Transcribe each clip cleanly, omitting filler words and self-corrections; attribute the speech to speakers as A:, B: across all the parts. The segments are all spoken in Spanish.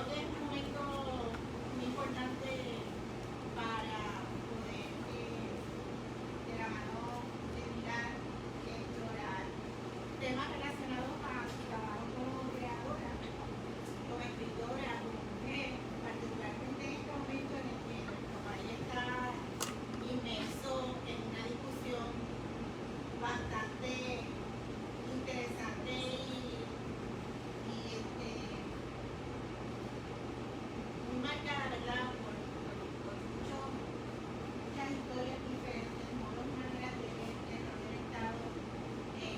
A: creo que es un momento muy importante para poder, de la mano de mirar, explorar temas relacionados a su trabajo como creadora, como escritora, como mujer, particularmente en este momento en el que nuestro país está inmerso en una discusión bastante interesante muy marcada, ¿verdad? Por muchas historias diferentes, modos, maneras de ver el rol del Estado en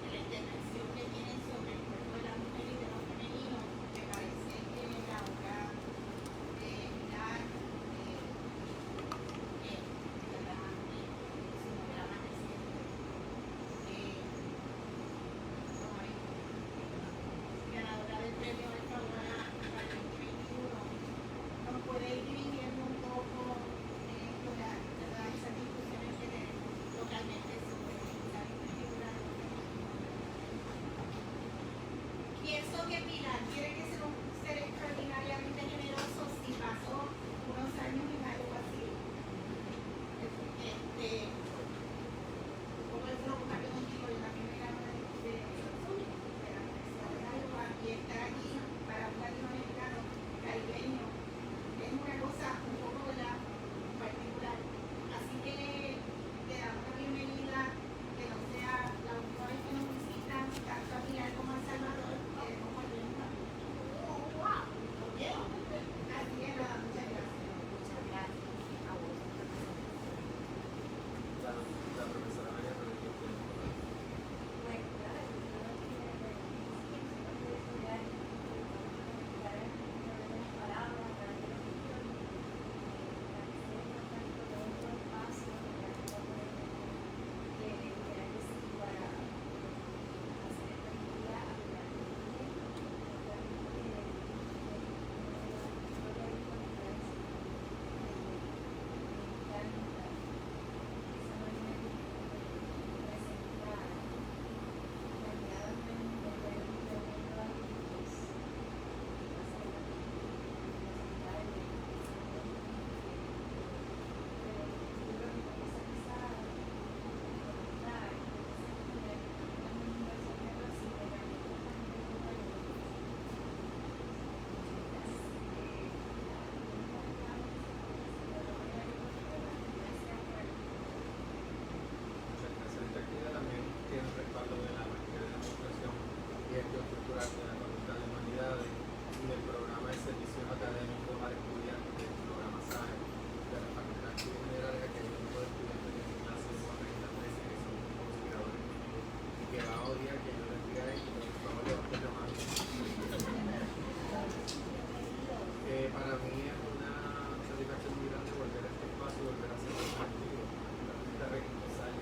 A: la intervención que tienen sobre el cuerpo de la mujer y de lo femenino. Me parece que la obra de Pilar, su novela más reciente, ganadora del premio de Fauna para el 2021, nos puede ir dirigiendo un poco explorar esas discusiones que tenemos localmente sobre la figura de los femeninos. Pienso que Pilar tiene que ser un ser extraordinariamente generoso si pasó unos años en algo así. Como es lo que contigo en la primera de la Venezuela y estar aquí para un latinoamericano caribeño es una cosa un poco particular. Así que te damos la bienvenida, que no sea la última vez que nos visitan, tanto a Pilar como a Salvador, queremos volver a wow. Así que nada, muchas gracias.
B: Muchas gracias a vos.
C: La profesora María Rodríguez.
B: Bueno, claro,
C: Tiene el respaldo de la Maestría de Administración y Gestión Cultural de la Facultad de Humanidades y del programa de servicios académicos a estudiantes del programa SAE de la Facultad de Estudios Generales, que hay un grupo de estudiantes que tienen clases con 30 meses, que son consideradores y que va a odiar que yo les diga esto, pero por favor levanten la mano. Para mí es una satisfacción muy grande volver a este espacio y volver a ser compartido. Esta responsable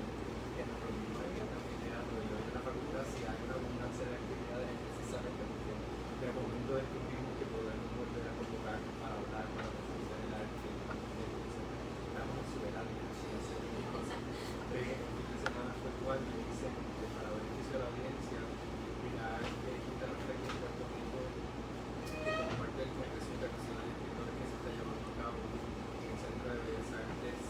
C: que nos reunimos aquí en el teatro y hoy en la facultad, si hay una abundancia de actividades, es precisamente porque de momento descubrimos que podemos volver a convocar para hablar, para profundizar el arte, estamos en su verano, así es. El fin de semana fue igual, me dicen, para beneficio de la audiencia, mirar quinta reflexión en Puerto Rico, como parte del Congreso Internacional de Escritores que se está llevando a cabo en el Centro de Bellas Artes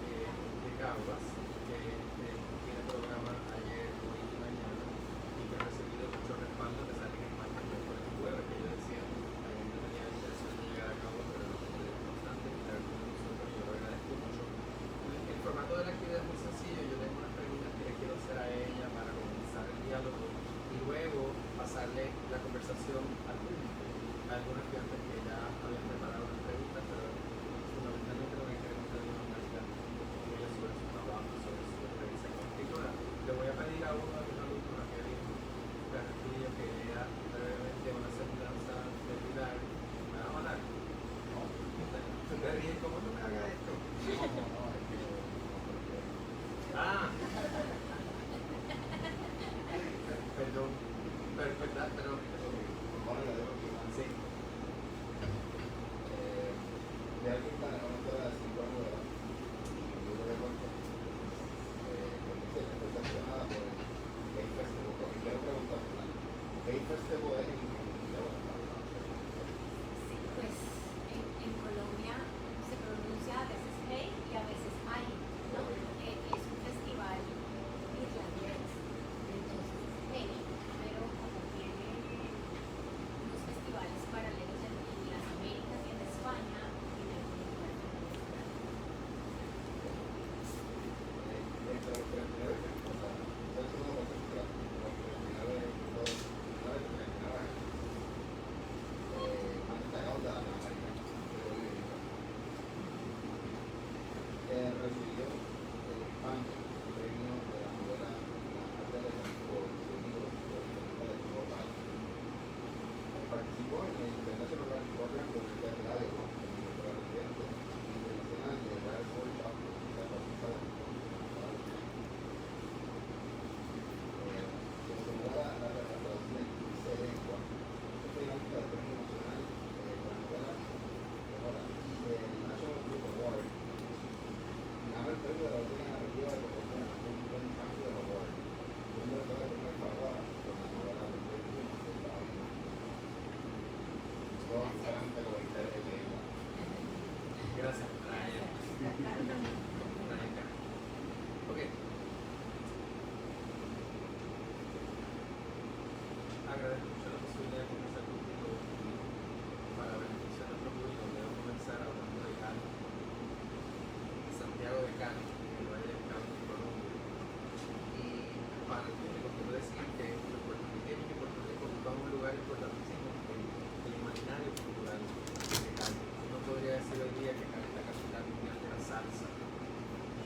C: de Caguas, que tiene programa ayer, hoy y mañana, y que ha recibido mucho respaldo, que sale en martes, miércoles y jueves, que yo decía, la gente tenía la intención de llegar a cabo, pero no pudieron, no obstante, estar con nosotros, yo lo agradezco mucho. El formato de la actividad es muy sencillo, yo tengo unas preguntas que le quiero hacer a ella para comenzar el diálogo y luego pasarle la conversación al público. Hay algunos estudiantes que ya habían preparado unas preguntas, pero fundamentalmente lo que queremos es una plática con ella sobre su trabajo, sobre su experiencia como escritora. Le voy a pedir a uno de mis alumnos, a Kevin Castillo, que lea brevemente una semblanza de Pilar. ¿Me va a hablar? No. ¿Tú te ríes? ¿Cómo no me hagas esto? No, es que yo... Ah. Perdón. Pero... Sí.
D: De alguien para no estar así como un libro de cuentos que dice que fue seleccionada por el Gay Festival, porque quiero preguntar, ¿Gay Festival participó en el International Rally Program con el radio, ¿no? Para el evento internacional de Rally Workshop, la partida de como se me da la traducción en 15 lenguas, es finalista del Premio Nacional por la novela y el National Book Award. Ganó el premio de la última narrativa de proporción a un buen cambio de Award. Uno de los primeros palabras con la novela del premio de la vida. Todo adelante con el lengua.
C: Gracias, Brian. Ok. Agradezco mucho la posibilidad de conversar contigo para beneficio de nuestro público. Debo comenzar hablando de Cali, Santiago de Cali, en el Valle del Cauca, en Colombia. Y para el público quiero decir que los puertorriqueños y Puerto Rico ocupan un lugar importantísimo en el imaginario cultural de Cali. Uno podría decir hoy día que Cali es la capital mundial de la salsa.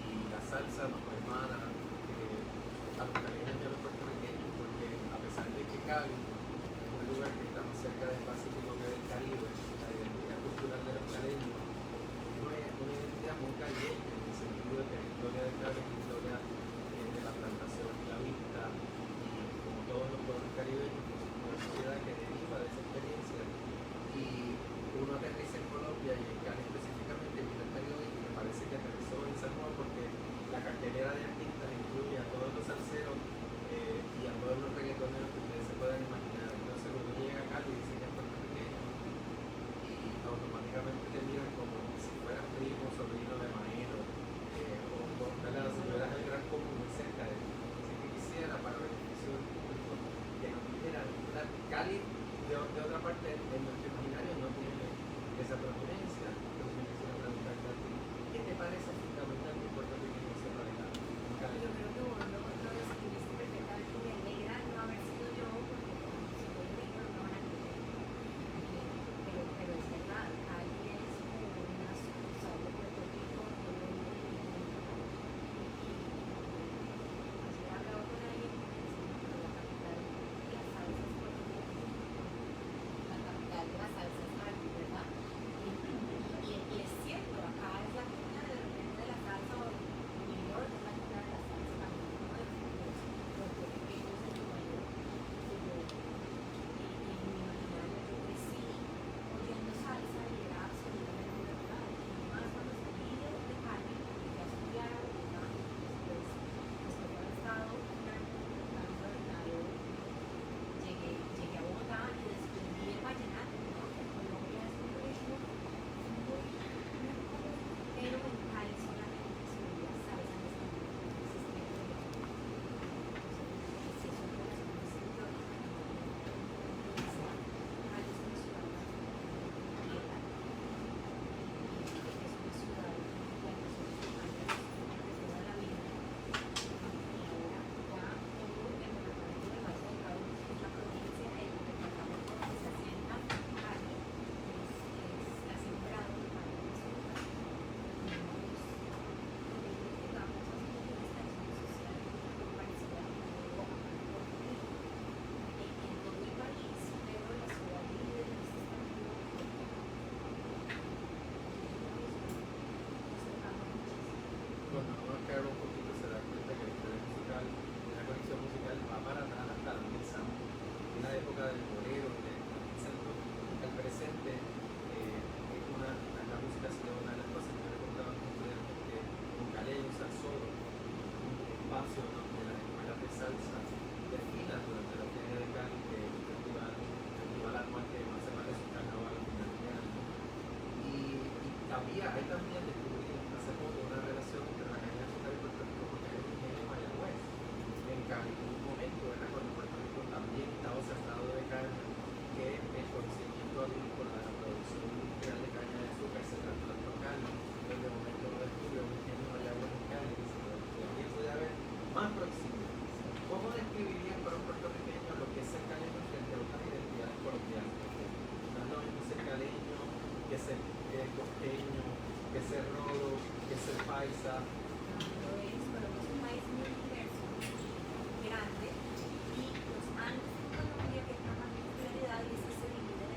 C: Y la salsa nos hermana a los caleños y a los puertorriqueños, porque a pesar de que Cali es un lugar que está más cerca del Pacífico que del Caribe, la identidad cultural de los caleños es una identidad muy caliente, en el sentido de que la historia de Cali es la historia de la plantación y la vista, y como todos los pueblos caribeños, pues, es una sociedad que deriva de esa experiencia. Y uno aterriza en Colombia y en Cali específicamente, mira el periódico y me parece que aterrizó en San Juan porque la cartelera de artistas incluye a todos los salseros y a todos los reggaetoneros que ustedes se puedan imaginar. Entonces uno llega a Cali y dice que es puertorriqueño y automáticamente te miran como si fueras primo, sobrino de Maelo o ¿verdad? Si fueras el gran común muy cerca de ti. Así que quisiera, para beneficio del público, que nos dijeran, Cali de otra parte en nuestro imaginario no tiene esa prominencia. Entonces me quisiera preguntarte a ti, ¿qué te parece fundamentalmente puertorriqueño Sierra de Cali?
B: Yo creo que vos lo describiste perfectamente. Me alegra no haber sido yo, porque si soy rico no me van a creer. Pero es verdad, Cali es como una sucursal de Puerto Rico, así he hablado con alguien que me dice que la capital de las salsas es Puerto Rico, la capital de las salsas es Cali, ¿verdad? Y es cierto, acá es la cuna de repente de la salsa, o New York es la cuna de la salsa, también uno de los puertorriqueños en Nueva York, y en mi imaginario yo crecí oyendo salsa y era absolutamente verdad. Y más cuando salí de Cali, llegué a estudiar a Bogotá, después de haber estado un año tratando de Nueva llegué a Bogotá y descubrí el vallenato, ¿no? Que en Colombia es un ritmo muy, pero en Cali solamente se oía salsa en ese momento, no existía el reggaetón. Entonces, si eso es una ciudad Cali es una ciudad griega, y es una ciudad en la que nosotros humanos de toda la vida, y ahora ya todo el departamento del Valle del Cauca es la provincia, el departamento donde se asienta Cali es la sembrado de Cali de nosotros. Digamos así como una extensión social muy parecida a como Puerto Rico. En todo el país, pero la ciudad líder en este sentido es Puerto Rico. Nos tocamos muchísimo.
C: Cuando uno acaba un poquito se da cuenta que la historia musical, la conexión musical va para atrás hasta la mesa, en la época del bolero, que al presente la música ha sido una de las cosas que me recordaba a mis estudiantes que en Cali hay un salsódromo, un espacio donde las escuelas de salsa desfilan durante la feria de Cali, que es un festival anual que más se parece a un carnaval al final de año. Y hay también descubrí hace poco una relación entre la caña de azúcar y Puerto Rico, porque hay un ingenio en Mayagüez, en Cali, en un momento, ¿verdad? Cuando Puerto Rico también estaba cerrado de caña, que el conocimiento agrícola de la producción industrial de caña de azúcar se trasplantó a Cali, donde de momento lo descubrió un ingenio en Mayagüez en Cali, y aquí puede haber más proximidad. ¿Cómo describirían para un puertorriqueño lo que es ser caleño frente a otras identidades colombianas? Porque no es lo mismo ser caleño que ser costeño, que ser rolo, que ser paisa.
B: Lo es, Colombia es un país muy diverso, grande, y los Andes de Colombia tienen una particularidad y es que se divide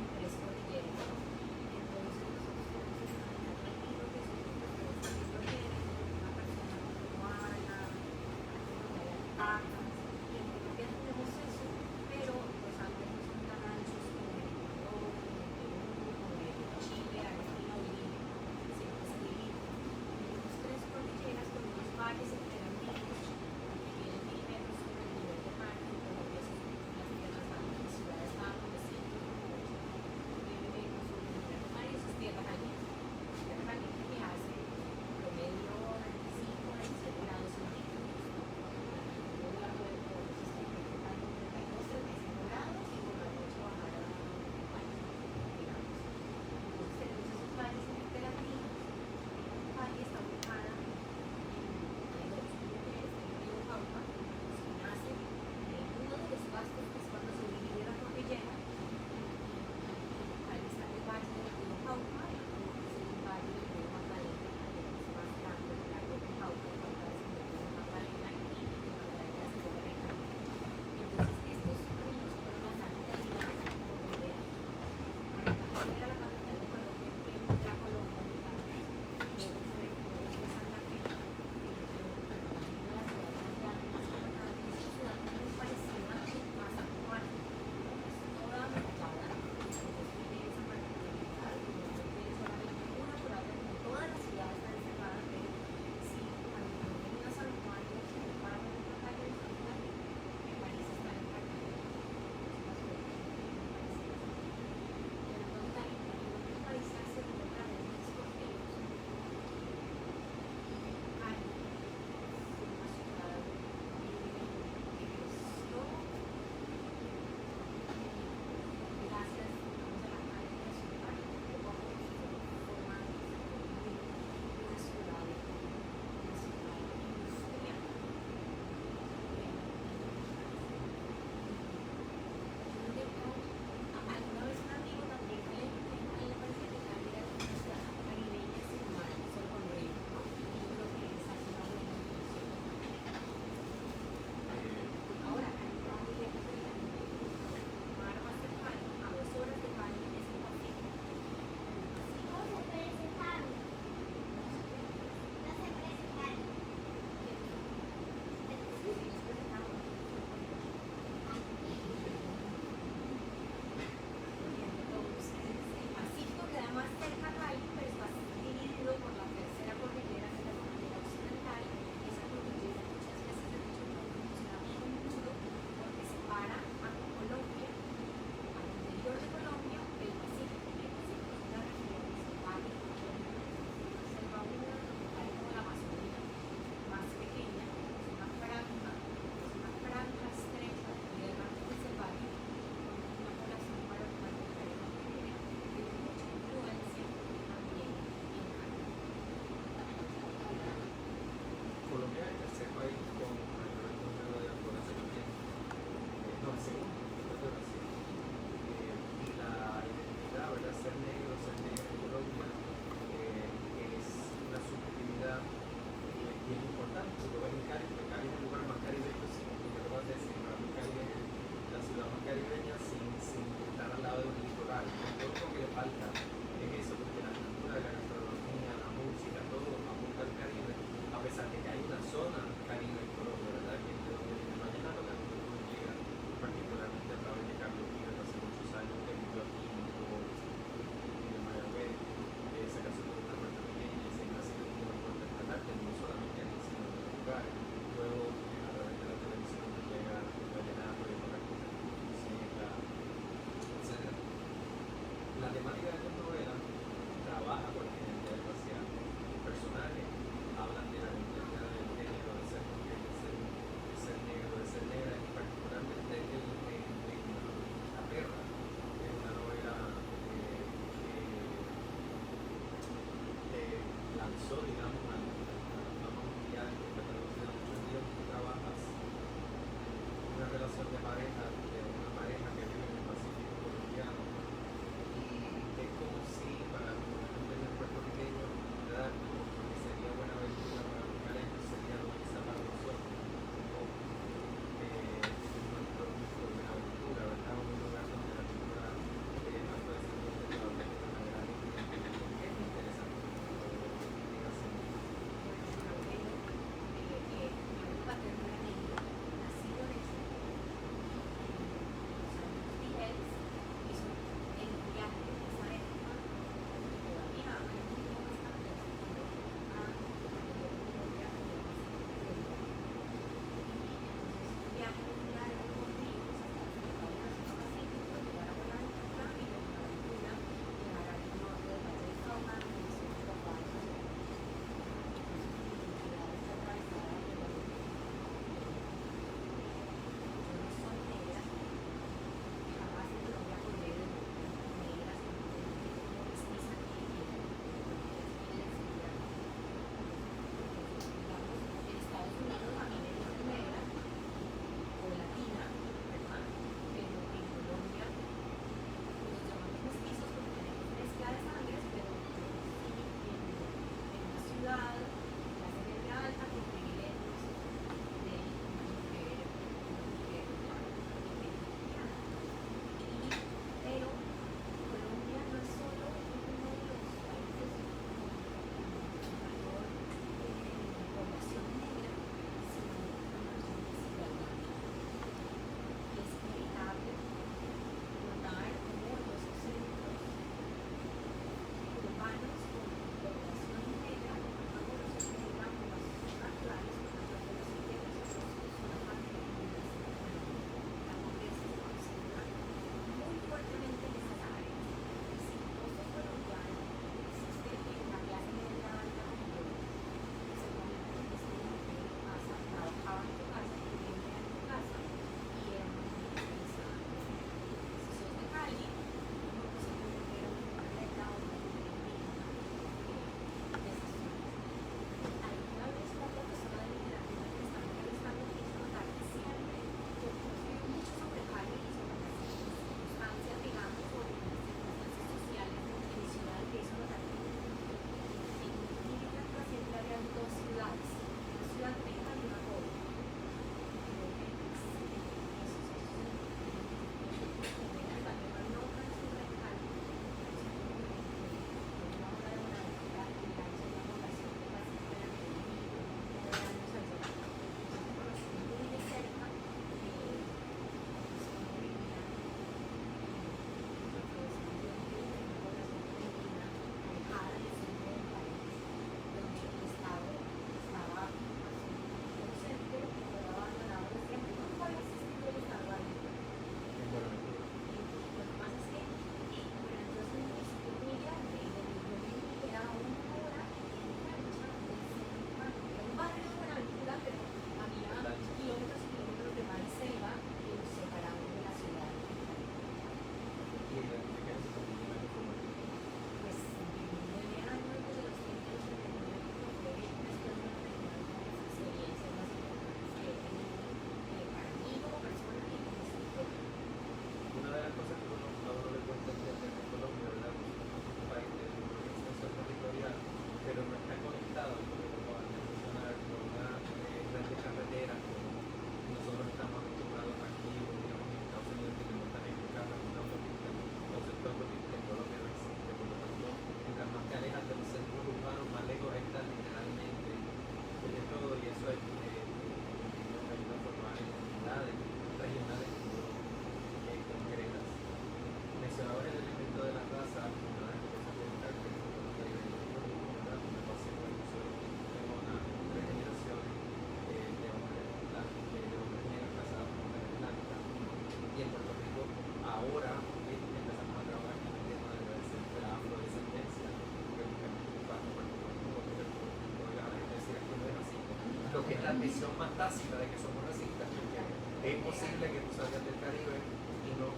C: la visión más tácita de que somos racistas, porque es imposible que tú salgas del Caribe y no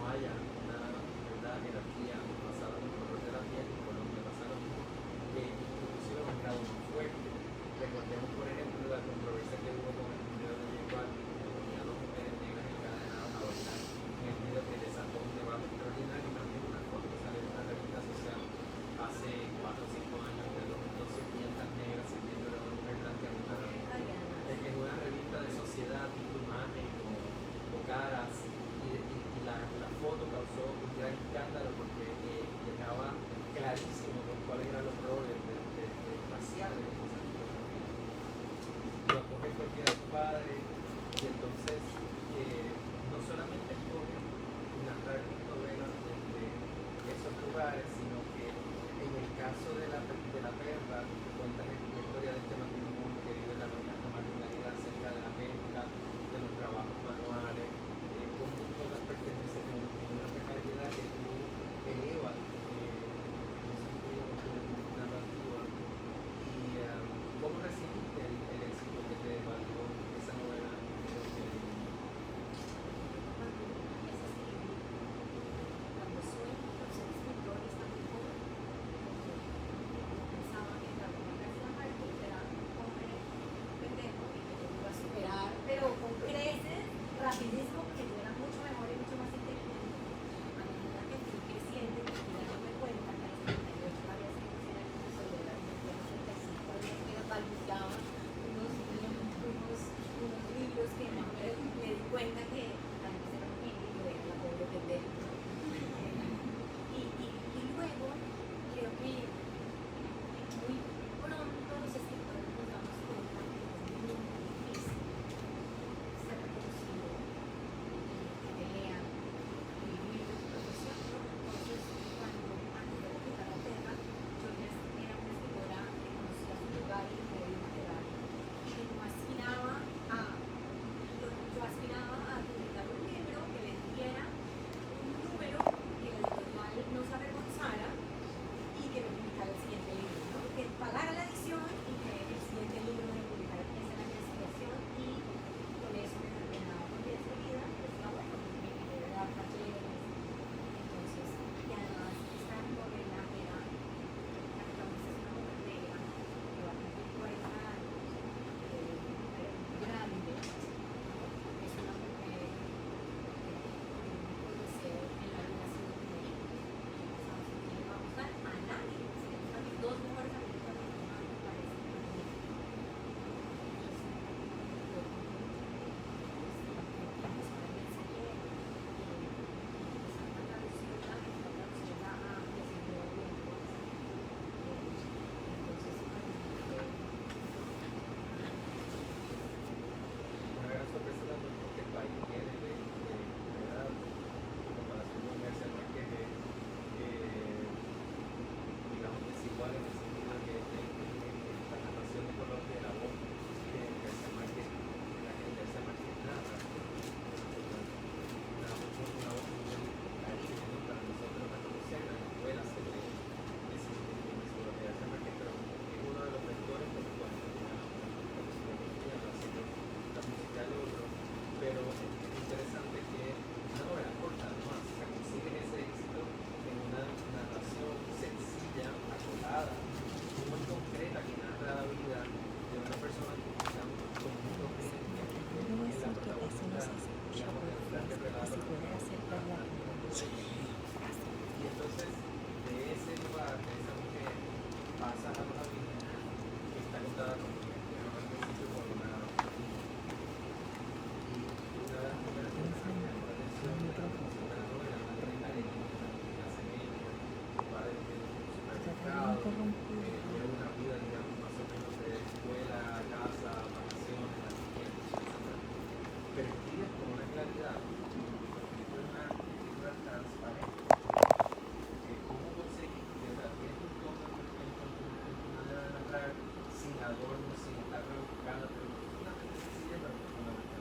C: haya una ¿verdad? Jerarquía basada en el color de la piel. En Colombia pasa lo mismo, inclusive a un grado más fuerte. Recordemos, por ejemplo, la controversia que hubo con el video de J Balvin, que ponía a dos mujeres negras encadenadas a bailar en el video, que desató un debate extraordinario. Y también una foto que salió en una revista social hace 4 o 5 años de los 200 negras sirviéndole a una mujer blanca en una revista de sociedad tipo Imagen o Caras, y la foto causó un gran escándalo porque dejaba clarísimo cuáles eran los roles raciales de esa fotografía. Lo acoge cualquiera de tus padres, y entonces no solamente escogen narrar novelas desde esos lugares, sino que en el caso de la perra, cuentan la historia de este matrimonio que vive en la marginalidad cerca de la pesca, de los trabajos manuales, cómo todas pertenecen en una precariedad que tú elevas en un sentido narrativa. Y cómo recibiste el éxito que te valió esa novela.
B: Cuando sueño con ser escritor está muy joven, pensaba que la democracia Martí era un hombre pendejo y que yo iba a superar, pero con creces, rapidísimo, porque yo era mucho mejor y mucho más inteligente. A medida que fui creciendo y que fui dándome cuenta que a los 38 había sido 100 años de soledad, y después a los 35 había que balbuceaba unos libros que me di cuenta que antes era un genio y yo era la pobre pendeja. Y luego creo que muy pronto los escritores nos damos cuenta que es muy difícil ser reconocido y que te lean y vivir de tu profesión, ¿no? Entonces, cuando antes de publicar La Perra, yo ya era una escritora que conocía su lugar y el medio literario y que no aspiraba yo aspiraba a publicar un libro que vendiera un número, que la editorial no se avergonzara y que me publicara el siguiente libro, ¿no? Que pagara la edición y que el siguiente libro me publicara. Esa era mi aspiración y con eso me terminaba con 10 de vida, pero estaba bueno, porque me quería dar caché. Entonces, y además esta novela era, la protagonista es una mujer negra que va a cumplir 40 años, mujer grande. Es una mujer que puede ser en la vida ha sido mi hijo. Entonces, no va a gustar a nadie. Si le gustan mis dos mejores amigas de mi mamá, me parece magnífico.
C: Una gran sorpresa también porque el país tiene de verdad, en comparación con García Márquez, digamos, desigual en el sentido de que la narración de Colombia, la voz de García Márquez, la que García Márquez narra, una voz muy cariño, ¿no? Para nosotros reconocer la escuela se ve ese de García Márquez, pero es uno de los vectores por los cuales la música del otro, pero es interesante que una novela corta además, o sea, consigue ese éxito en una narración sencilla, acotada, muy concreta, que narra la vida de una persona que quizás con mucho bien en la protagonista, digamos, de un gran relato. Y entonces, de ese lugar, de esa mujer, pasa a la vida que está contada como al principio por una de las novelas que me llamó la atención de la novela, una reina de clase media, su padre tiene un supermercado, tiene una vida, digamos, más o menos de escuela, casa, vacaciones, etc. Pero escribe con una claridad, escribe una escritura transparente. ¿Cómo conseguiste? O sea, tienes un tono en tu manera de narrar sin adorno, sin estar rebuscada, pero profundamente sencilla, pero profundamente.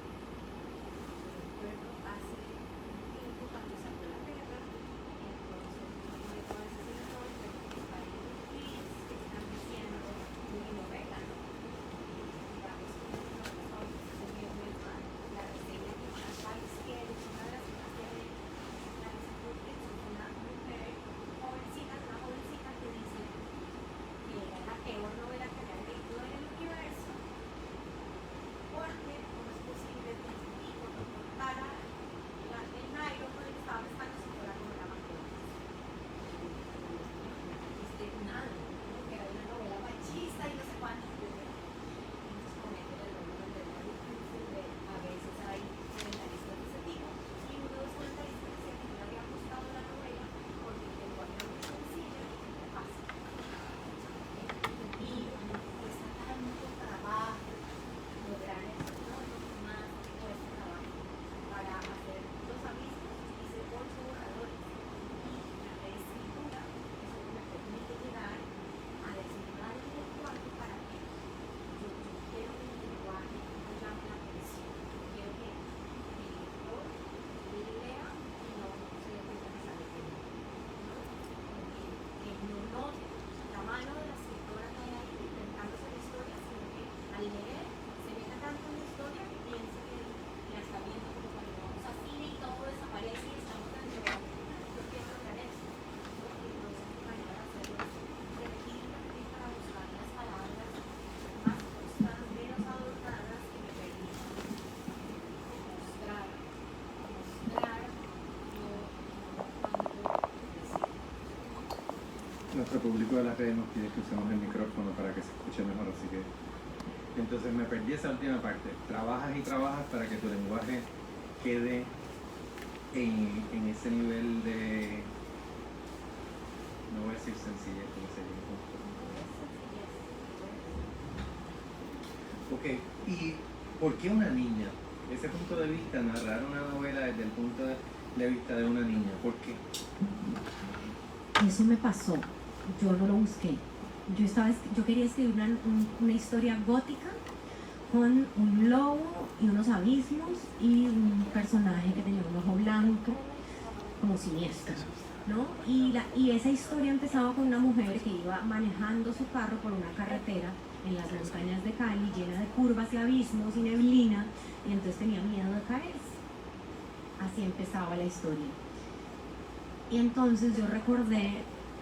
B: Recuerdo hace un tiempo cuando salió La Perra, entonces no le puedo decir el nombre, pero estaba en un quiz
C: Nuestro público de las redes nos pide que usemos el micrófono para que se escuche mejor, así que... Entonces me perdí esa última parte. Trabajas y trabajas para que tu lenguaje quede en ese nivel de... No voy a decir sencillez, porque sería injusto. Ok, ¿y por qué una niña? Ese punto de vista, narrar una novela desde el punto de vista de una niña, ¿por qué?
B: Eso me pasó, yo no lo busqué. Yo quería escribir una historia gótica con un lobo y unos abismos y un personaje que tenía un ojo blanco, como siniestro, ¿no? Y esa historia empezaba con una mujer que iba manejando su carro por una carretera en las montañas de Cali, llena de curvas y abismos y neblina, y entonces tenía miedo de caerse. Así empezaba la historia. Y entonces yo recordé,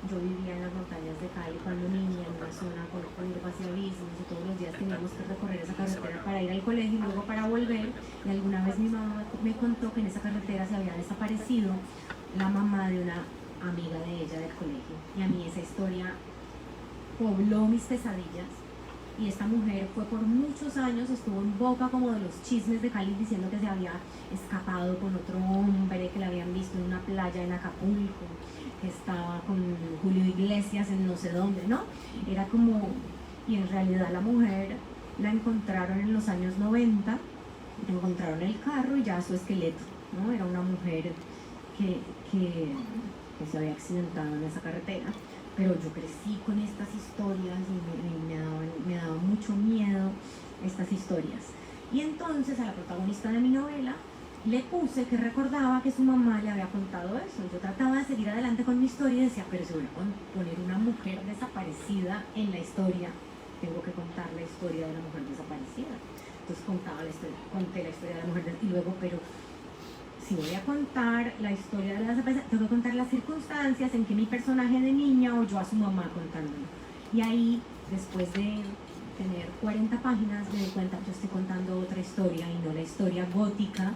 B: yo vivía en las montañas de Cali cuando niña, en una zona con curvas y abismos, y todos los días teníamos que recorrer esa carretera para ir al colegio y luego para volver. Y alguna vez mi mamá me contó que en esa carretera se había desaparecido la mamá de una amiga de ella del colegio. Y a mí esa historia pobló mis pesadillas. Y esta mujer fue por muchos años, estuvo en boca como de los chismes de Cali diciendo que se había escapado con otro hombre, que la habían visto en una playa en Acapulco, que estaba con Julio Iglesias en no sé dónde, ¿no? Era como... Y en realidad la mujer la encontraron en los años 90, encontraron el carro y ya su esqueleto, ¿no? Era una mujer que se había accidentado en esa carretera. Pero yo crecí con estas historias y me daba mucho miedo estas historias. Y entonces a la protagonista de mi novela le puse que recordaba que su mamá le había contado eso. Yo trataba de seguir adelante con mi historia y decía, pero si voy a poner una mujer desaparecida en la historia, tengo que contar la historia de la mujer desaparecida. Entonces conté la historia de la mujer y luego, pero... Si voy a contar la historia de la desaparición, tengo que contar las circunstancias en que mi personaje de niña oyó a su mamá contándolo. Y ahí, después de tener 40 páginas, me di cuenta que yo estoy contando otra historia y no la historia gótica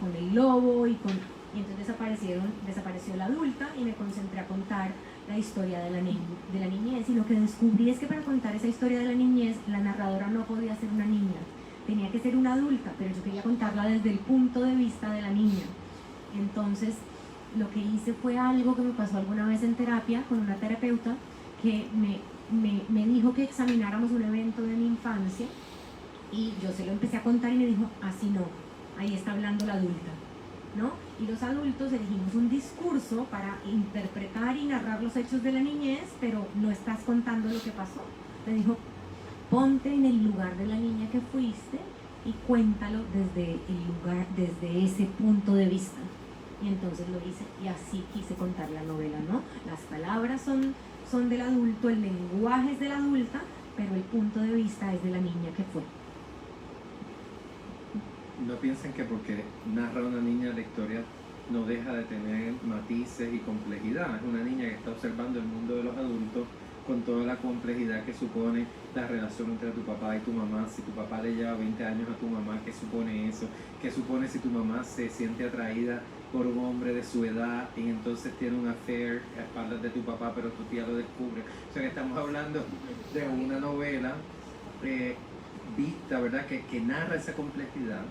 B: con el lobo y entonces desapareció la adulta y me concentré a contar la historia de la niñez. Y lo que descubrí es que para contar esa historia de la niñez, la narradora no podía ser una niña. Tenía que ser una adulta, pero yo quería contarla desde el punto de vista de la niña. Entonces, lo que hice fue algo que me pasó alguna vez en terapia con una terapeuta que me dijo que examináramos un evento de mi infancia y yo se lo empecé a contar y me dijo, así no, ahí está hablando la adulta, ¿no? Y los adultos elegimos un discurso para interpretar y narrar los hechos de la niñez, pero no estás contando lo que pasó. Me dijo, ponte en el lugar de la niña que fuiste y cuéntalo desde ese punto de vista. Y entonces lo hice y así quise contar la novela, ¿no? Las palabras son del adulto, el lenguaje es de la adulta, pero el punto de vista es de la niña que fue.
C: No piensen que porque narra una niña la historia no deja de tener matices y complejidad. Es una niña que está observando el mundo de los adultos con toda la complejidad que supone la relación entre tu papá y tu mamá. Si tu papá le lleva 20 años a tu mamá, ¿qué supone eso? ¿Qué supone si tu mamá se siente atraída por un hombre de su edad y entonces tiene un affair a espaldas de tu papá, pero tu tía lo descubre? O sea que estamos hablando de una novela vista, ¿verdad? Que narra esa complejidad,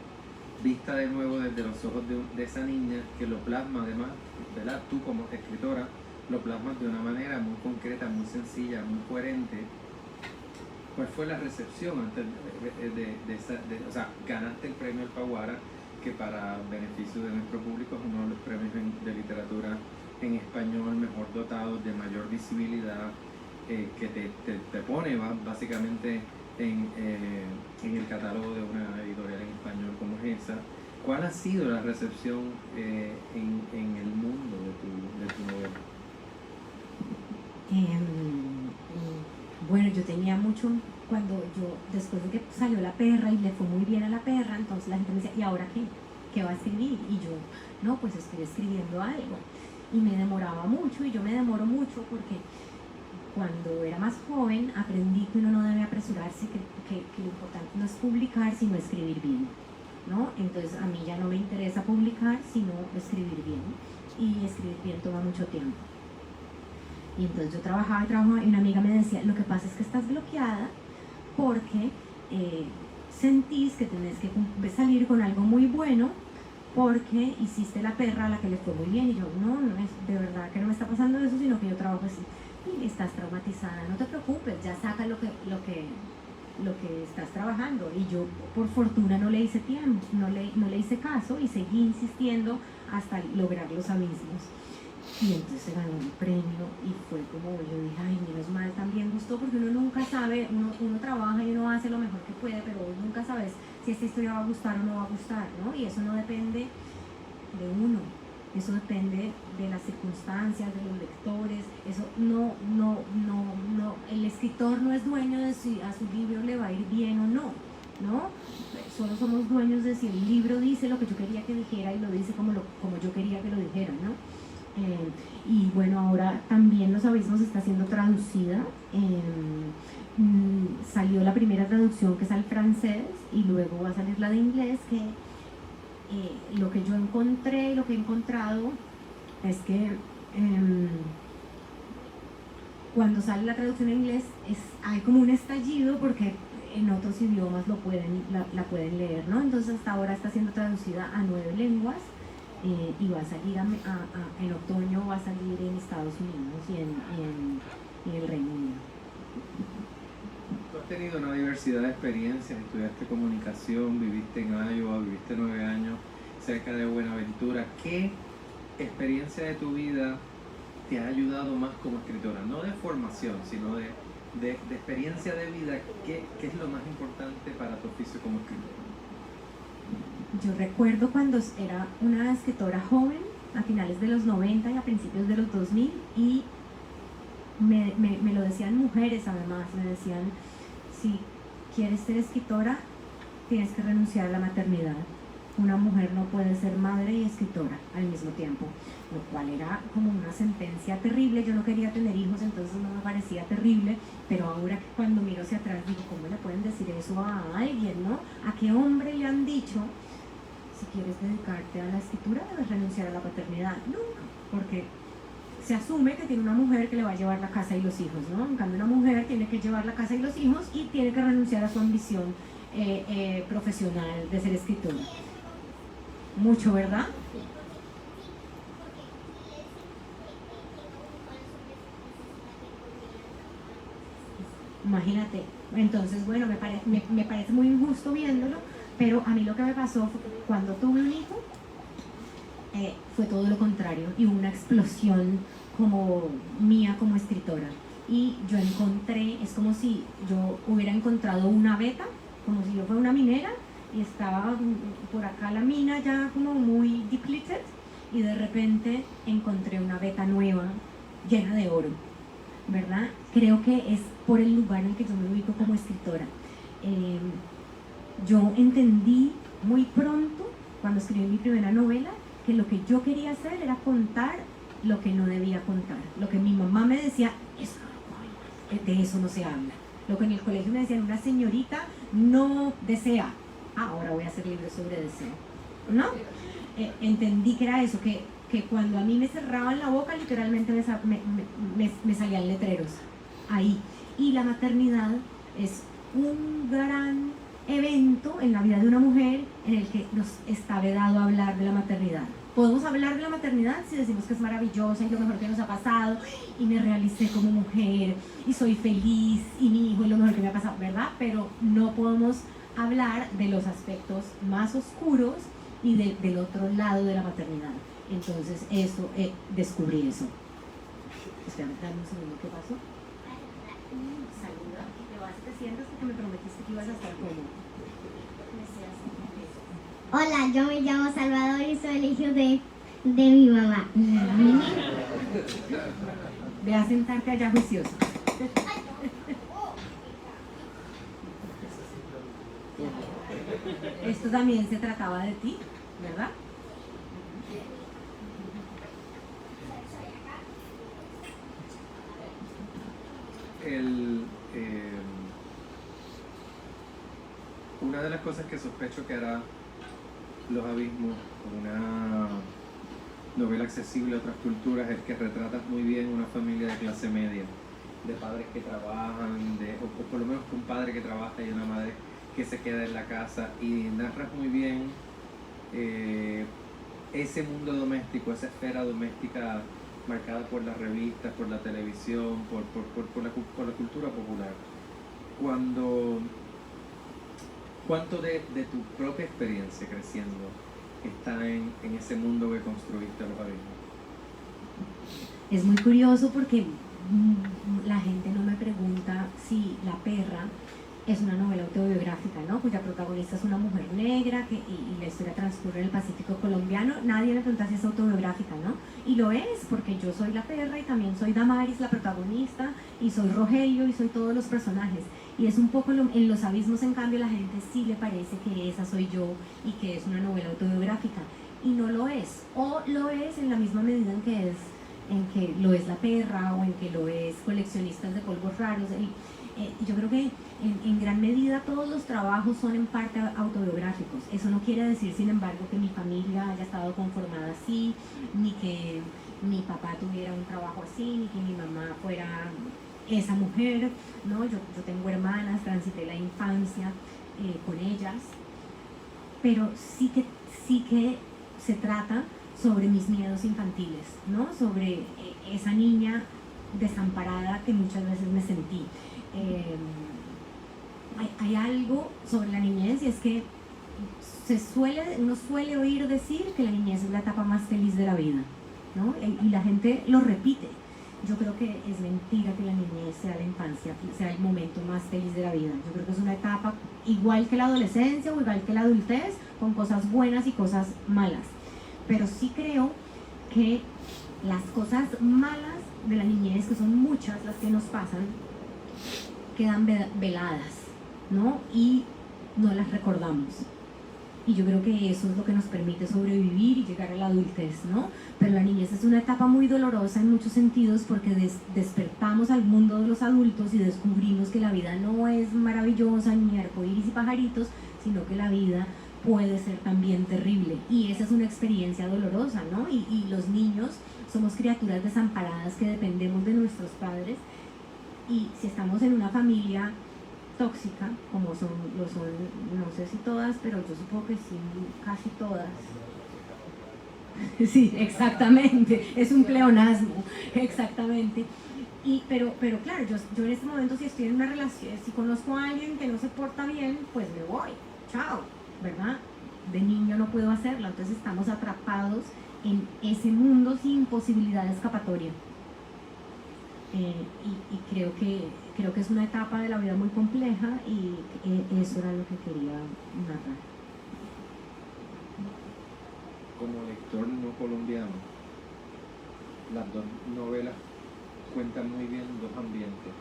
C: vista de nuevo desde los ojos de esa niña, que lo plasma además, ¿verdad? Tú como escritora lo plasmas de una manera muy concreta, muy sencilla, muy coherente. ¿Cuál fue la recepción antes o sea, ganaste el premio Alfaguara, que para beneficio de nuestro público es uno de los premios de literatura en español mejor dotados, de mayor visibilidad, que te pone básicamente en el catálogo de una editorial en español como es esa? ¿Cuál ha sido la recepción en el mundo de tu novela?
B: Bueno, yo tenía mucho, después de que salió La Perra y le fue muy bien a La Perra, entonces la gente me decía, ¿y ahora qué? ¿Qué va a escribir? Y yo, no, pues estoy escribiendo algo. Y me demoraba mucho, y yo me demoro mucho porque cuando era más joven aprendí que uno no debe apresurarse, que lo importante no es publicar, sino escribir bien, ¿no? Entonces a mí ya no me interesa publicar, sino escribir bien.
E: y escribir bien toma mucho tiempo. Y entonces yo trabajaba y una amiga me decía, lo que pasa es que estás bloqueada porque sentís que tenés que salir con algo muy bueno porque hiciste la perra a la que le fue muy bien. Y yo, no es de verdad que no me está pasando eso, sino que yo trabajo así. Y estás traumatizada, no te preocupes, ya saca lo que estás trabajando. Y yo por fortuna no le hice tiempo, no le hice caso y seguí insistiendo hasta lograr los abismos. Y entonces se ganó un premio y fue como, yo dije, ay, menos mal, también gustó, porque uno nunca sabe, uno trabaja y uno hace lo mejor que puede, pero nunca sabes si esta historia va a gustar o no va a gustar, ¿no? Y eso no depende de uno, eso depende de las circunstancias, de los lectores, eso no, el escritor no es dueño de si a su libro le va a ir bien o no, ¿no? Solo somos dueños de si el libro dice lo que yo quería que dijera y lo dice como yo quería que lo dijera, ¿no? Y bueno, ahora también Los Abismos está siendo traducida. Salió la primera traducción, que es al francés, y luego va a salir la de inglés, que lo que yo encontré, lo que he encontrado es que cuando sale la traducción en inglés hay como un estallido porque en otros idiomas la pueden leer, ¿no? Entonces hasta ahora está siendo traducida a 9 lenguas. Y va a salir en otoño, va a salir en Estados Unidos y en el Reino Unido.
C: Tú has tenido una diversidad de experiencias, estudiaste comunicación, viviste en Iowa, viviste 9 años cerca de Buenaventura. ¿Qué experiencia de tu vida te ha ayudado más como escritora? No de formación, sino de experiencia de vida. ¿Qué es lo más importante para tu oficio como escritora?
E: Yo recuerdo cuando era una escritora joven, a finales de los 90 y a principios de los 2000, y me lo decían mujeres además, me decían, si quieres ser escritora, tienes que renunciar a la maternidad. Una mujer no puede ser madre y escritora al mismo tiempo, lo cual era como una sentencia terrible. Yo no quería tener hijos, entonces no me parecía terrible, pero ahora cuando miro hacia atrás digo, ¿cómo le pueden decir eso a alguien, no? ¿A qué hombre le han dicho, si quieres dedicarte a la escritura debes renunciar a la paternidad? Nunca, porque se asume que tiene una mujer que le va a llevar la casa y los hijos, ¿no? En cambio una mujer tiene que llevar la casa y los hijos y tiene que renunciar a su ambición profesional de ser escritora. Mucho, ¿verdad? Imagínate. Entonces, bueno, me parece muy injusto viéndolo, pero a mí lo que me pasó fue que cuando tuve un hijo, fue todo lo contrario, y hubo una explosión como mía como escritora. Y yo encontré, es como si yo hubiera encontrado una beta, como si yo fuera una minera, y estaba por acá la mina ya como muy depleted, y de repente encontré una beta nueva, llena de oro, ¿verdad? Creo que es por el lugar en el que yo me ubico como escritora. Yo entendí muy pronto, cuando escribí mi primera novela, que lo que yo quería hacer era contar lo que no debía contar. Lo que mi mamá me decía, eso no, de eso no se habla. Lo que en el colegio me decían, una señorita no desea. Ahora voy a hacer libros sobre deseo, ¿no? Entendí que era eso, que cuando a mí me cerraban la boca, literalmente me salían letreros ahí. Y la maternidad es un gran evento en la vida de una mujer en el que nos está vedado hablar de la maternidad. Podemos hablar de la maternidad si decimos que es maravillosa y lo mejor que nos ha pasado y me realicé como mujer y soy feliz y mi hijo es lo mejor que me ha pasado, ¿verdad? Pero no podemos hablar de los aspectos más oscuros y del otro lado de la maternidad. Entonces eso, descubrí eso. Espérame, dame un segundo, ¿qué pasó? Saluda, te vas y te sientas porque me prometiste que ibas a estar cómodo.
F: Hola, yo me llamo Salvador y soy el hijo de mi mamá.
E: Ve a sentarte allá juicioso. Esto también se trataba de ti, ¿verdad?
C: Una de las cosas que sospecho que hará Los Abismos, novela accesible a otras culturas es que retratas muy bien una familia de clase media, de padres que trabajan, o por lo menos un padre que trabaja y una madre que se queda en la casa, y narras muy bien ese mundo doméstico, esa esfera doméstica marcada por las revistas, por la televisión, por la cultura popular. ¿Cuánto de tu propia experiencia creciendo está en ese mundo que construiste a los abismos?
E: Es muy curioso porque la gente no me pregunta si La Perra es una novela autobiográfica, ¿no? Cuya protagonista es una mujer negra y la historia transcurre en el Pacífico colombiano. Nadie me pregunta si es autobiográfica, ¿no? Y lo es, porque yo soy La Perra y también soy Damaris, la protagonista, y soy Rogelio y soy todos los personajes. Y es un poco en Los Abismos, en cambio, la gente sí le parece que esa soy yo y que es una novela autobiográfica. Y no lo es. O lo es en la misma medida en que lo es La Perra o en que lo es Coleccionistas de Polvos Raros. Yo creo que en gran medida todos los trabajos son en parte autobiográficos. Eso no quiere decir, sin embargo, que mi familia haya estado conformada así, ni que mi papá tuviera un trabajo así, ni que mi mamá fuera esa mujer, ¿no? Yo tengo hermanas, transité la infancia con ellas, pero sí que se trata sobre mis miedos infantiles, ¿no? Sobre esa niña desamparada que muchas veces me sentí. Hay algo sobre la niñez, y es que uno suele oír decir que la niñez es la etapa más feliz de la vida, ¿no? Y la gente lo repite. Yo creo que es mentira que la niñez sea la infancia, sea el momento más feliz de la vida. Yo creo que es una etapa igual que la adolescencia o igual que la adultez, con cosas buenas y cosas malas. Pero sí creo que las cosas malas de la niñez, que son muchas las que nos pasan, quedan veladas, ¿no? Y no las recordamos. Y yo creo que eso es lo que nos permite sobrevivir y llegar a la adultez, ¿no? Pero la niñez es una etapa muy dolorosa en muchos sentidos, porque despertamos al mundo de los adultos y descubrimos que la vida no es maravillosa, ni arcoíris y pajaritos, sino que la vida puede ser también terrible. Y esa es una experiencia dolorosa, ¿no? Y los niños somos criaturas desamparadas que dependemos de nuestros padres. Y si estamos en una familia tóxica, como lo son, no sé si todas, pero yo supongo que sí, casi todas. Sí, exactamente, es un pleonasmo, exactamente. Pero claro, yo en este momento, si estoy en una relación, si conozco a alguien que no se porta bien, pues me voy, chao, ¿verdad? De niño no puedo hacerlo, entonces estamos atrapados en ese mundo sin posibilidad de escapatoria. Y creo que es una etapa de la vida muy compleja, y eso era lo que quería narrar.
C: Como lector no colombiano, las dos novelas cuentan muy bien dos ambientes.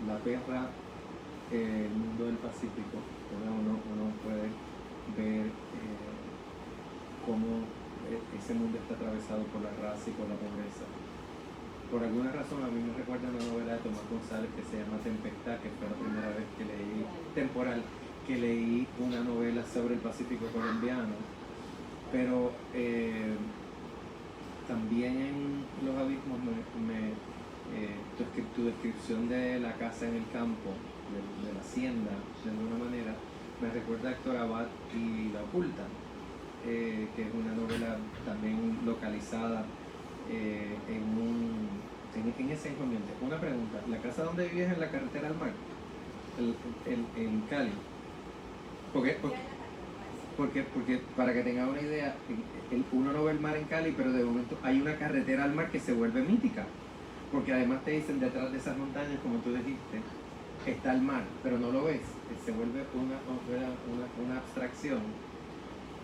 C: La Perra, el mundo del Pacífico, uno puede ver cómo ese mundo está atravesado por la raza y por la pobreza. Por alguna razón a mí me recuerda una novela de Tomás González que se llama Tempestad, que fue la primera vez que leí una novela sobre el Pacífico colombiano. Pero también en Los Abismos tu descripción de la casa en el campo, de la hacienda, de alguna manera, me recuerda a Héctor Abad y La Oculta, que es una novela también localizada en ese ambiente. Una pregunta, ¿la casa donde vivías en la carretera al mar? En Cali. Porque para que tenga una idea, uno no ve el mar en Cali, pero de momento hay una carretera al mar que se vuelve mítica. Porque además te dicen, detrás de esas montañas, como tú dijiste, está el mar, pero no lo ves. Se vuelve una abstracción.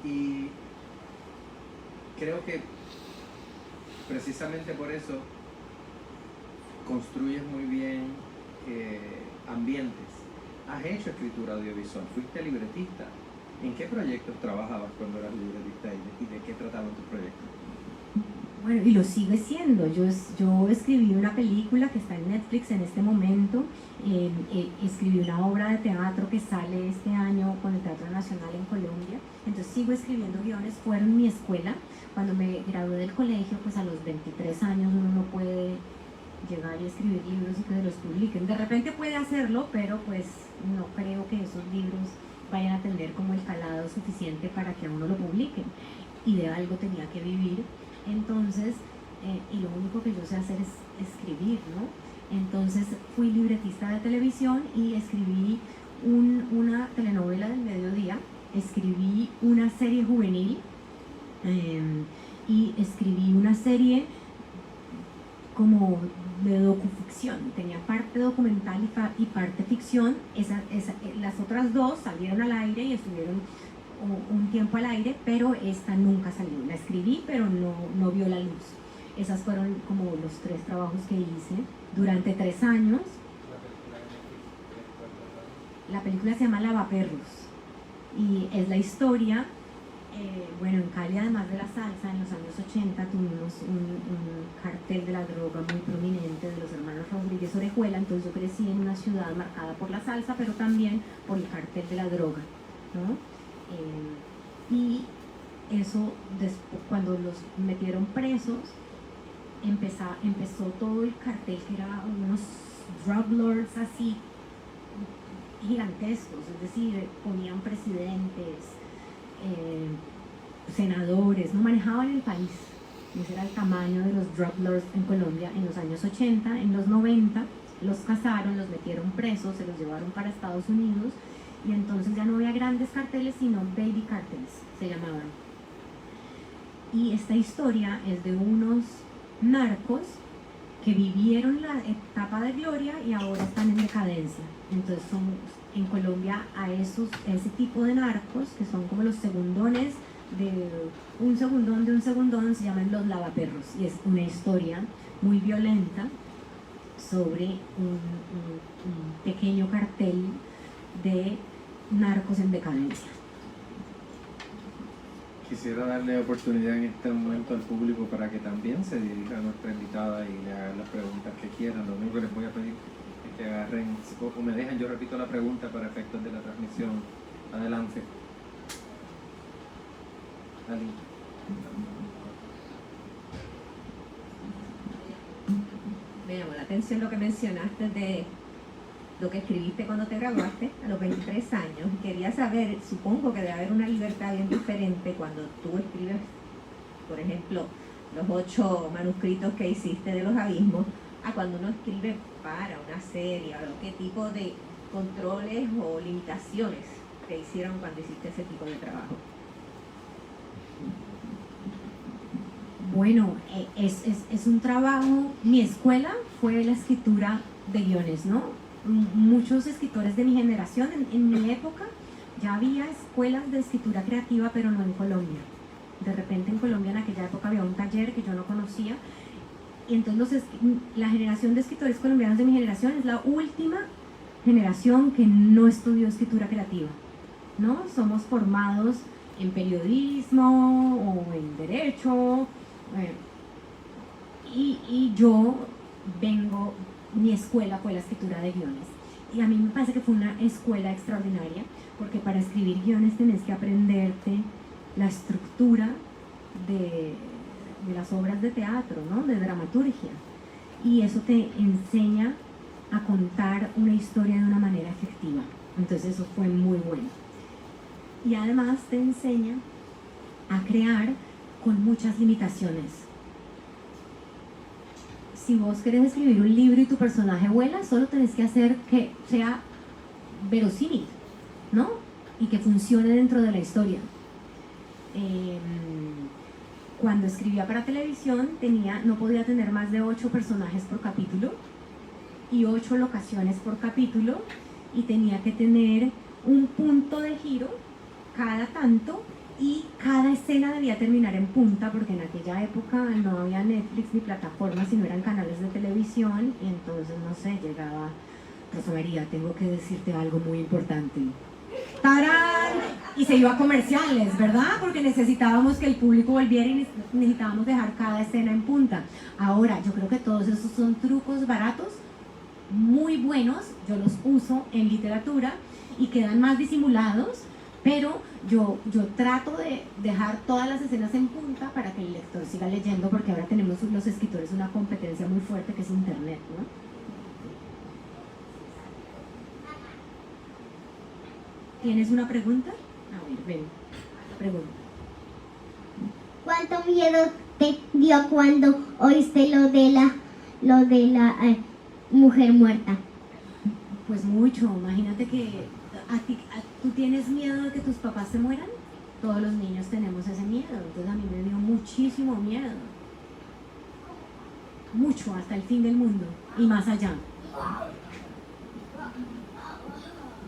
C: Y creo que precisamente por eso construyes muy bien ambientes. Has hecho escritura audiovisual, fuiste libretista. ¿En qué proyectos trabajabas cuando eras libretista y de qué trataban tus proyectos?
E: Bueno, y lo sigue siendo. Yo escribí una película que está en Netflix en este momento, escribí una obra de teatro que sale este año con el Teatro Nacional en Colombia, entonces sigo escribiendo guiones. Fueron mi escuela. Cuando me gradué del colegio, pues a los 23 años uno no puede llegar y escribir libros y que se los publiquen. De repente puede hacerlo, pero pues no creo que esos libros vayan a tener como el calado suficiente para que a uno lo publiquen. Y de algo tenía que vivir. Entonces, y lo único que yo sé hacer es escribir, ¿no? Entonces fui libretista de televisión y escribí una telenovela del mediodía, escribí una serie juvenil y escribí una serie como de docuficción, tenía parte documental y parte ficción. Las otras dos salieron al aire y estuvieron un tiempo al aire, pero esta nunca salió. La escribí, pero no vio la luz. Esas fueron como los 3 trabajos que hice durante 3 años. La película se llama Lavaperros y es la historia, bueno, en Cali, además de la salsa, en los años 80 tuvimos un cartel de la droga muy prominente de los hermanos Rodríguez Orejuela. Entonces yo crecí en una ciudad marcada por la salsa, pero también por el cartel de la droga, ¿no? Y eso, cuando los metieron presos, empezó todo el cartel, que era unos drug lords así gigantescos, es decir, ponían presidentes, senadores, no manejaban el país. Ese era el tamaño de los drug lords en Colombia en los años 80. En los 90 los cazaron, los metieron presos, se los llevaron para Estados Unidos. Y entonces ya no había grandes carteles, sino baby cartels, se llamaban. Y esta historia es de unos narcos que vivieron la etapa de gloria y ahora están en decadencia. Entonces son en Colombia a ese tipo de narcos, que son como los segundones de un segundón, se llaman los lavaperros. Y es una historia muy violenta sobre un pequeño cartel de narcos en decadencia.
C: Quisiera darle oportunidad en este momento al público para que también se dirija a nuestra invitada y le hagan las preguntas que quieran. Lo único que les voy a pedir es que agarren o me dejan, yo repito la pregunta para efectos de la transmisión. Adelante. Ali.
G: Me llamó la atención lo que mencionaste de lo que escribiste cuando te graduaste a los 23 años. Quería saber, supongo que debe haber una libertad bien diferente cuando tú escribes, por ejemplo, los 8 manuscritos que hiciste de los abismos, a cuando uno escribe para una serie, o qué tipo de controles o limitaciones te hicieron cuando hiciste ese tipo de trabajo.
E: Bueno, es un trabajo. Mi escuela fue la escritura de guiones, ¿no? Muchos escritores de mi generación, en mi época ya había escuelas de escritura creativa, pero no en Colombia. De repente en Colombia en aquella época había un taller que yo no conocía, y entonces la generación de escritores colombianos de mi generación es la última generación que no estudió escritura creativa, ¿no? Somos formados en periodismo o en derecho, y yo mi escuela fue la escritura de guiones. Y a mí me parece que fue una escuela extraordinaria, porque para escribir guiones tenés que aprenderte la estructura de las obras de teatro, ¿no? De dramaturgia. Y eso te enseña a contar una historia de una manera efectiva. Entonces eso fue muy bueno. Y además te enseña a crear con muchas limitaciones. Si vos querés escribir un libro y tu personaje vuela, solo tenés que hacer que sea verosímil, ¿no? Y que funcione dentro de la historia. Cuando escribía para televisión no podía tener más de 8 personajes por capítulo y 8 locaciones por capítulo, y tenía que tener un punto de giro cada tanto, y cada escena debía terminar en punta, porque en aquella época no había Netflix ni plataformas, sino eran canales de televisión. Y entonces, no sé, llegaba Rosa María, tengo que decirte algo muy importante. ¡tarán! Y se iba a comerciales, ¿verdad? Porque necesitábamos que el público volviera y necesitábamos dejar cada escena en punta. Ahora, yo creo que todos esos son trucos baratos, muy buenos, yo los uso en literatura y quedan más disimulados, pero yo trato de dejar todas las escenas en punta para que el lector siga leyendo, porque ahora tenemos los escritores una competencia muy fuerte que es internet, ¿no? ¿Tienes una pregunta? A ver, ven, pregunta.
F: ¿Cuánto miedo te dio cuando oíste lo de la mujer muerta?
E: Pues mucho, imagínate que tú tienes miedo de que tus papás se mueran. Todos los niños tenemos ese miedo, entonces a mí me dio muchísimo miedo. Mucho, hasta el fin del mundo y más allá.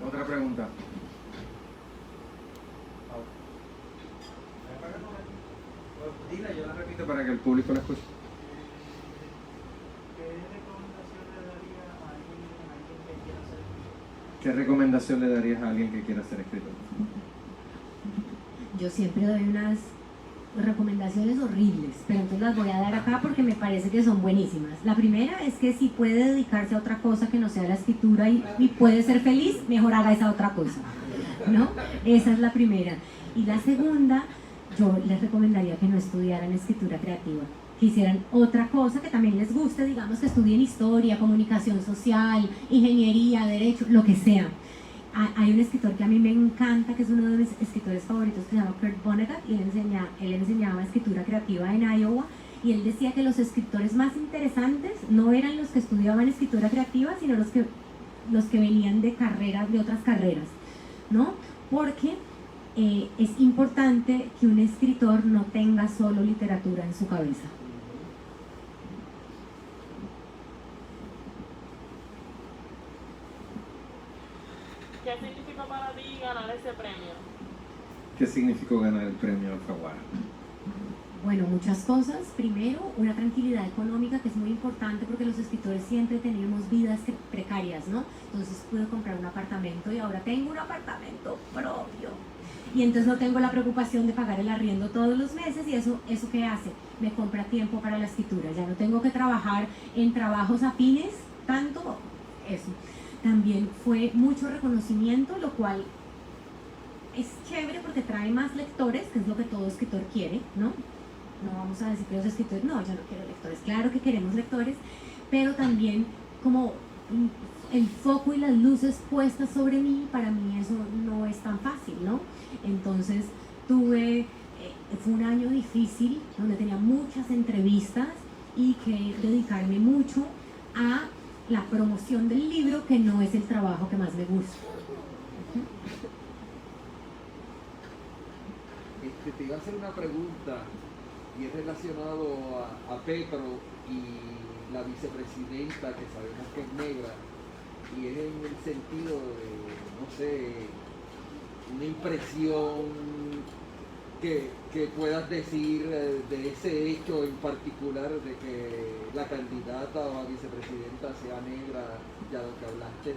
C: Otra pregunta. Dila, yo la repito para que el público la escuche. ¿Qué recomendación le darías a alguien que quiera ser escritor?
E: Yo siempre doy unas recomendaciones horribles, pero entonces las voy a dar acá porque me parece que son buenísimas. La primera es que si puede dedicarse a otra cosa que no sea la escritura y puede ser feliz, mejor haga esa otra cosa, ¿no? Esa es la primera. Y la segunda, yo les recomendaría que no estudiaran escritura creativa, que hicieran otra cosa que también les guste, digamos que estudien historia, comunicación social, ingeniería, derecho, lo que sea. Hay un escritor que a mí me encanta, que es uno de mis escritores favoritos, que se llama Kurt Vonnegut, y él enseñaba escritura creativa en Iowa, y él decía que los escritores más interesantes no eran los que estudiaban escritura creativa, sino los que venían de carreras, de otras carreras, ¿no? Porque es importante que un escritor no tenga solo literatura en su cabeza.
H: ¿Qué significa para ti ganar ese premio?
C: ¿Qué significó ganar el premio Alfaguara?
E: Bueno, muchas cosas. Primero, una tranquilidad económica que es muy importante porque los escritores siempre teníamos vidas precarias, ¿no? Entonces pude comprar un apartamento y ahora tengo un apartamento propio. Y entonces no tengo la preocupación de pagar el arriendo todos los meses y eso ¿qué hace? Me compra tiempo para la escritura. Ya no tengo que trabajar en trabajos afines, tanto eso. También fue mucho reconocimiento, lo cual es chévere porque trae más lectores, que es lo que todo escritor quiere, ¿no? No vamos a decir que los escritores, no, yo no quiero lectores, claro que queremos lectores, pero también como el foco y las luces puestas sobre mí, para mí eso no es tan fácil, ¿no? Entonces fue un año difícil, donde tenía muchas entrevistas y que dedicarme mucho a la promoción del libro, que no es el trabajo que más me gusta.
I: Te iba a hacer una pregunta y es relacionado a Petro y la vicepresidenta, que sabemos que es negra, y es en el sentido de, no sé, una impresión que puedas decir de ese hecho en particular, de que la candidata a vicepresidenta sea negra, ya lo que hablaste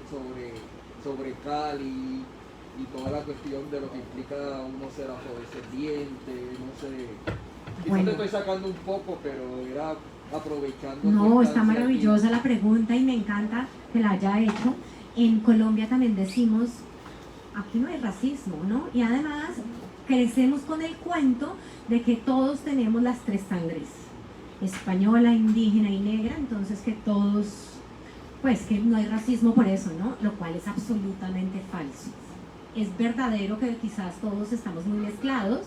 I: sobre Cali y toda la cuestión de lo que implica uno ser afrodescendiente, no sé. Quizás
E: Bueno,
I: te estoy sacando un poco, pero era aprovechando.
E: no, está maravillosa la pregunta y me encanta que la haya hecho. En Colombia también decimos, aquí no hay racismo, ¿no? Y además crecemos con el cuento de que todos tenemos las tres sangres, española, indígena y negra, entonces que todos, pues que no hay racismo por eso, ¿no? Lo cual es absolutamente falso. Es verdadero que quizás todos estamos muy mezclados,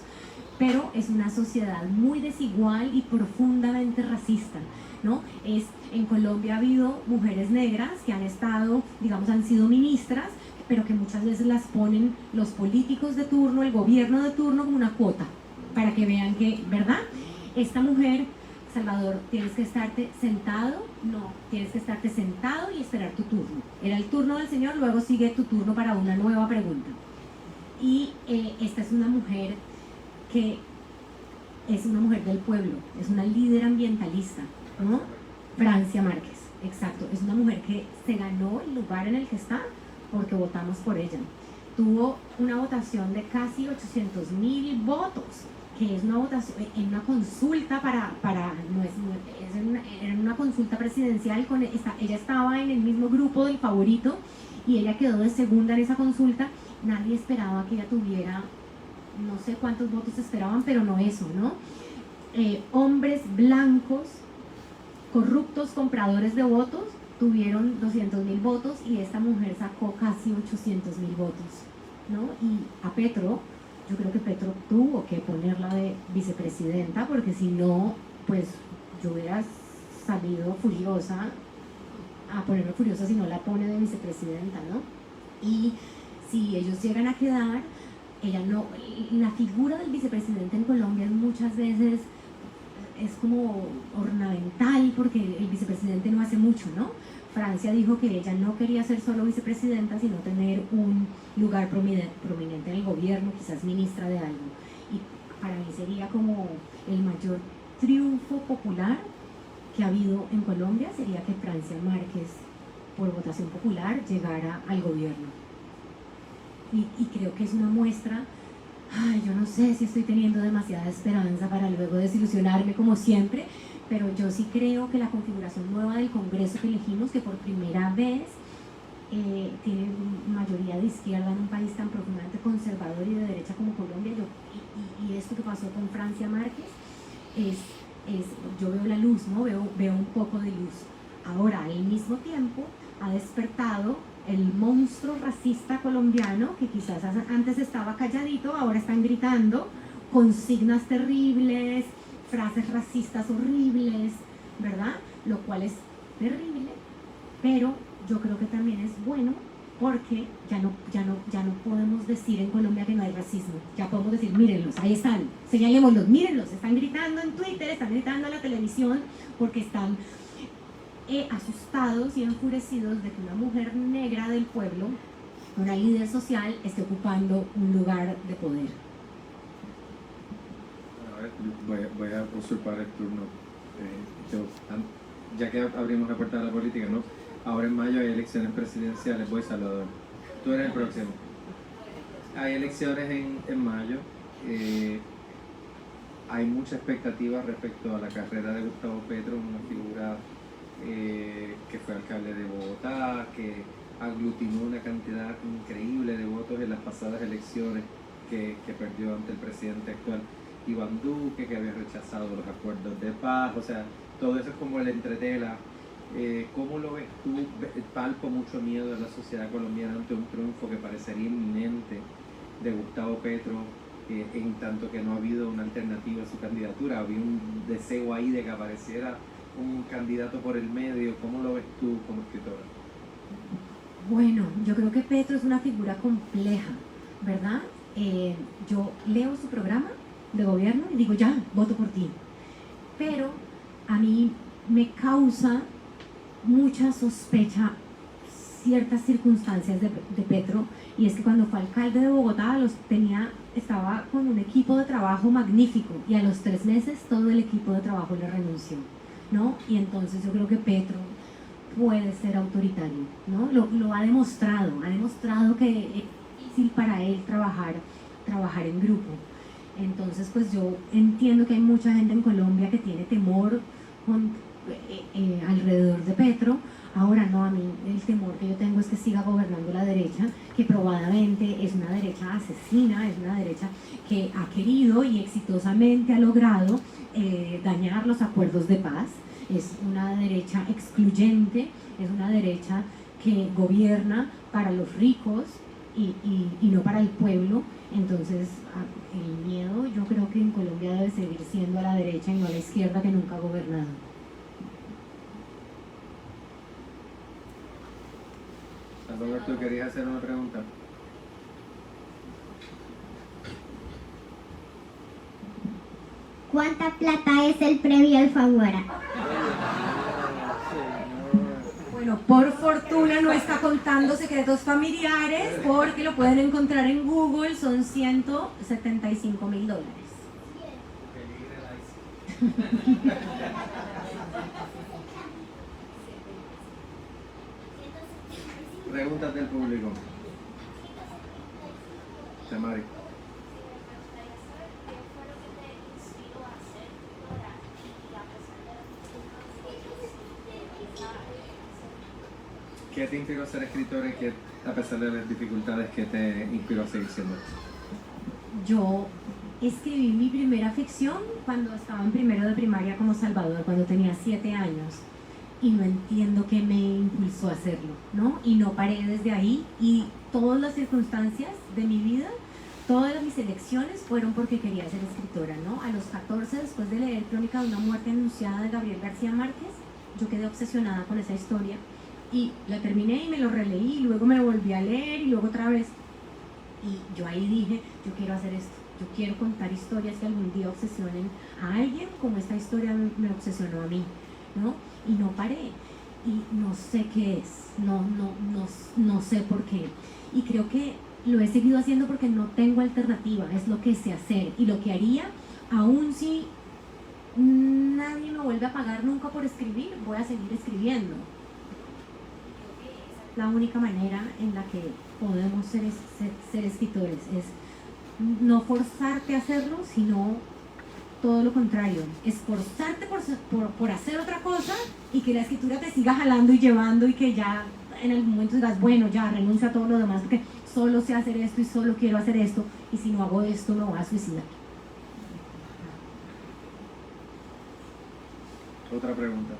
E: pero es una sociedad muy desigual y profundamente racista, ¿no? En Colombia ha habido mujeres negras que han estado, digamos, han sido ministras, pero que muchas veces las ponen los políticos de turno, el gobierno de turno, como una cuota, para que vean que, ¿verdad? Esta mujer, Salvador, tienes que estarte sentado, no, tienes que estarte sentado y esperar tu turno. Era el turno del señor, luego sigue tu turno para una nueva pregunta. Y esta es una mujer que es una mujer del pueblo, es una líder ambientalista, ¿no? Francia Márquez, exacto, es una mujer que se ganó el lugar en el que está porque votamos por ella. tuvo una votación de casi 800.000 votos, que es una votación en una consulta era una consulta presidencial, ella estaba en el mismo grupo del favorito y ella quedó de segunda en esa consulta. Nadie esperaba que ella tuviera, no sé cuántos votos esperaban, pero no eso, ¿no? Hombres blancos, corruptos, compradores de votos, tuvieron 200.000 votos y esta mujer sacó casi 800.000 votos, ¿no? Y a Petro, yo creo que Petro tuvo que ponerla de vicepresidenta, porque si no, pues yo hubiera salido furiosa, a ponerme furiosa si no la pone de vicepresidenta, ¿no? Y si ellos llegan a quedar, ella no, la figura del vicepresidente en Colombia muchas veces es como ornamental, porque el vicepresidente no hace mucho, ¿no? Francia dijo que ella no quería ser solo vicepresidenta, sino tener un lugar prominente en el gobierno, quizás ministra de algo. Y para mí sería como el mayor triunfo popular que ha habido en Colombia, sería que Francia Márquez, por votación popular, llegara al gobierno. Y creo que es una muestra. Ay, yo no sé si estoy teniendo demasiada esperanza para luego desilusionarme como siempre, pero yo sí creo que la configuración nueva del Congreso que elegimos, que por primera vez tiene mayoría de izquierda en un país tan profundamente conservador y de derecha como Colombia, y esto que pasó con Francia Márquez, yo veo la luz, ¿no? Veo un poco de luz. Ahora, al mismo tiempo, ha despertado el monstruo racista colombiano, que quizás antes estaba calladito, ahora están gritando consignas terribles, frases racistas horribles, ¿verdad? Lo cual es terrible, pero yo creo que también es bueno, porque ya no podemos decir en Colombia que no hay racismo. Ya podemos decir, mírenlos, ahí están, señalémoslos, mírenlos, están gritando en Twitter, están gritando en la televisión, porque están asustados y enfurecidos de que una mujer negra del pueblo, una líder social, esté ocupando un lugar de poder.
C: A ver, voy a usurpar el turno. Ya que abrimos la puerta de la política, ¿no? Ahora en mayo hay elecciones presidenciales. Voy, Salvador. Tú eres el próximo. Hay elecciones en mayo. Hay mucha expectativa respecto a la carrera de Gustavo Petro, una figura que fue alcalde de Bogotá, que aglutinó una cantidad increíble de votos en las pasadas elecciones, que perdió ante el presidente actual Iván Duque, que había rechazado los acuerdos de paz. O sea, todo eso es como el entretela. ¿Cómo lo ves tú? Palpo mucho miedo en la sociedad colombiana ante un triunfo que parecería inminente de Gustavo Petro, en tanto que no ha habido una alternativa a su candidatura. Había un deseo ahí de que apareciera un candidato por el medio. ¿Cómo lo ves tú como escritora?
E: Bueno, yo creo que Petro es una figura compleja, ¿verdad? Yo leo su programa de gobierno y digo, ya, voto por ti. Pero a mí me causa mucha sospecha ciertas circunstancias de Petro, y es que cuando fue alcalde de Bogotá estaba con un equipo de trabajo magnífico, y a los 3 meses todo el equipo de trabajo le renunció, ¿no? Y entonces yo creo que Petro puede ser autoritario, ¿no? Lo ha demostrado que es difícil para él trabajar en grupo. Entonces, pues yo entiendo que hay mucha gente en Colombia que tiene temor alrededor de Petro. Ahora no, a mí el temor que yo tengo es que siga gobernando la derecha, que probadamente es una derecha asesina, es una derecha que ha querido y exitosamente ha logrado dañar los acuerdos de paz. Es una derecha excluyente, es una derecha que gobierna para los ricos y no para el pueblo. Entonces el miedo, yo creo que en Colombia debe seguir siendo a la derecha y no a la izquierda, que nunca ha gobernado.
C: Salvador, ¿tú querías hacer una pregunta?
F: ¿Cuánta plata es el premio Alfaguara?
E: Bueno, por fortuna no está contando secretos familiares, porque lo pueden encontrar en Google. Son $175.000.
C: Preguntas del público. Mari.
J: Sí, me gustaría saber qué fue lo que te inspiró a ser escritora y a pesar de las dificultades
C: ¿Qué te inspiró a ser escritora y qué, a pesar de las dificultades, qué te inspiró a seguir siendo?
E: Yo escribí mi primera ficción cuando estaba en primero de primaria como Salvador, cuando tenía 7 años. Y no entiendo qué me impulsó a hacerlo, ¿no? Y no paré desde ahí, y todas las circunstancias de mi vida, todas mis elecciones fueron porque quería ser escritora, ¿no? A los 14, después de leer Crónica de una muerte anunciada de Gabriel García Márquez, yo quedé obsesionada con esa historia y la terminé y me lo releí, y luego me lo volví a leer y luego otra vez. Y yo ahí dije, yo quiero hacer esto, yo quiero contar historias que algún día obsesionen a alguien como esta historia me obsesionó a mí, ¿no? Y no paré, y no sé qué es, no sé por qué. Y creo que lo he seguido haciendo porque no tengo alternativa, es lo que sé hacer y lo que haría, aun si nadie me vuelve a pagar nunca por escribir, voy a seguir escribiendo. La única manera en la que podemos ser escritores es no forzarte a hacerlo, sino todo lo contrario, esforzarte por hacer otra cosa y que la escritura te siga jalando y llevando, y que ya en algún momento digas, bueno, ya renuncio a todo lo demás porque solo sé hacer esto y solo quiero hacer esto, y si no hago esto me voy a suicidar.
C: Otra pregunta.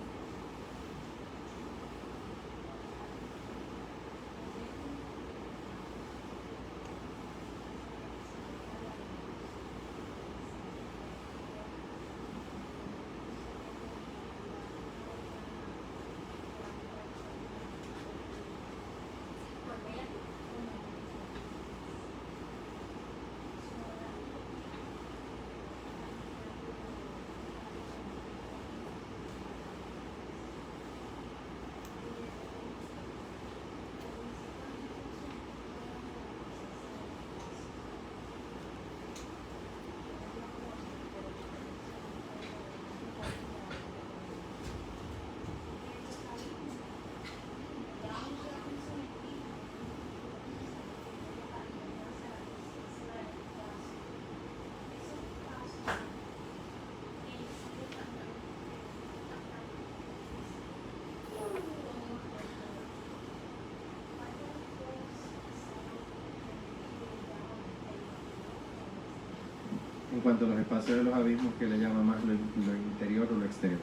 C: En cuanto a los espacios de los abismos, ¿qué le llama más, lo interior o lo exterior?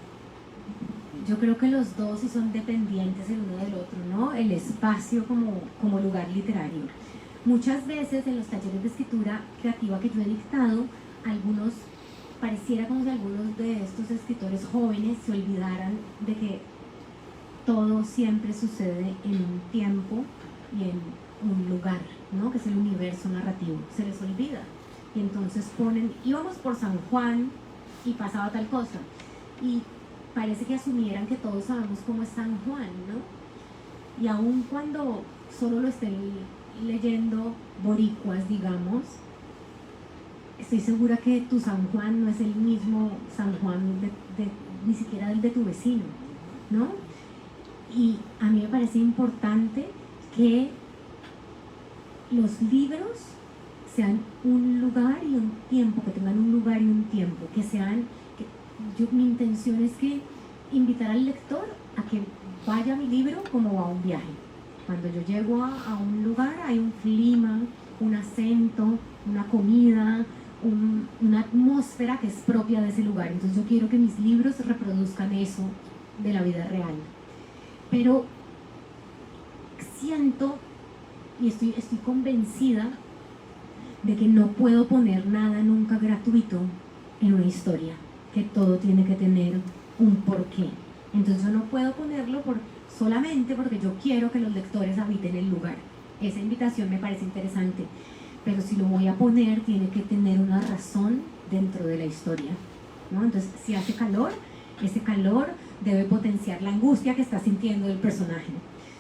E: Yo creo que los dos sí son dependientes el uno del otro, ¿no? El espacio como lugar literario. Muchas veces en los talleres de escritura creativa que yo he dictado, pareciera como si algunos de estos escritores jóvenes se olvidaran de que todo siempre sucede en un tiempo y en un lugar, ¿no? Que es el universo narrativo. Se les olvida. Y entonces íbamos por San Juan y pasaba tal cosa. Y parece que asumieran que todos sabemos cómo es San Juan, ¿no? Y aun cuando solo lo estén leyendo boricuas, digamos, estoy segura que tu San Juan no es el mismo San Juan ni siquiera del de tu vecino, ¿no? Y a mí me parece importante que los libros sean un lugar y un tiempo, que tengan un lugar y un tiempo, mi intención es que invitar al lector a que vaya a mi libro como a un viaje. Cuando yo llego a un lugar hay un clima, un acento, una comida, una atmósfera que es propia de ese lugar. Entonces yo quiero que mis libros reproduzcan eso de la vida real. Pero siento y estoy convencida de que no puedo poner nada nunca gratuito en una historia, que todo tiene que tener un porqué. Entonces yo no puedo ponerlo solamente porque yo quiero que los lectores habiten el lugar. Esa invitación me parece interesante, pero si lo voy a poner tiene que tener una razón dentro de la historia, ¿no? Entonces si hace calor, ese calor debe potenciar la angustia que está sintiendo el personaje.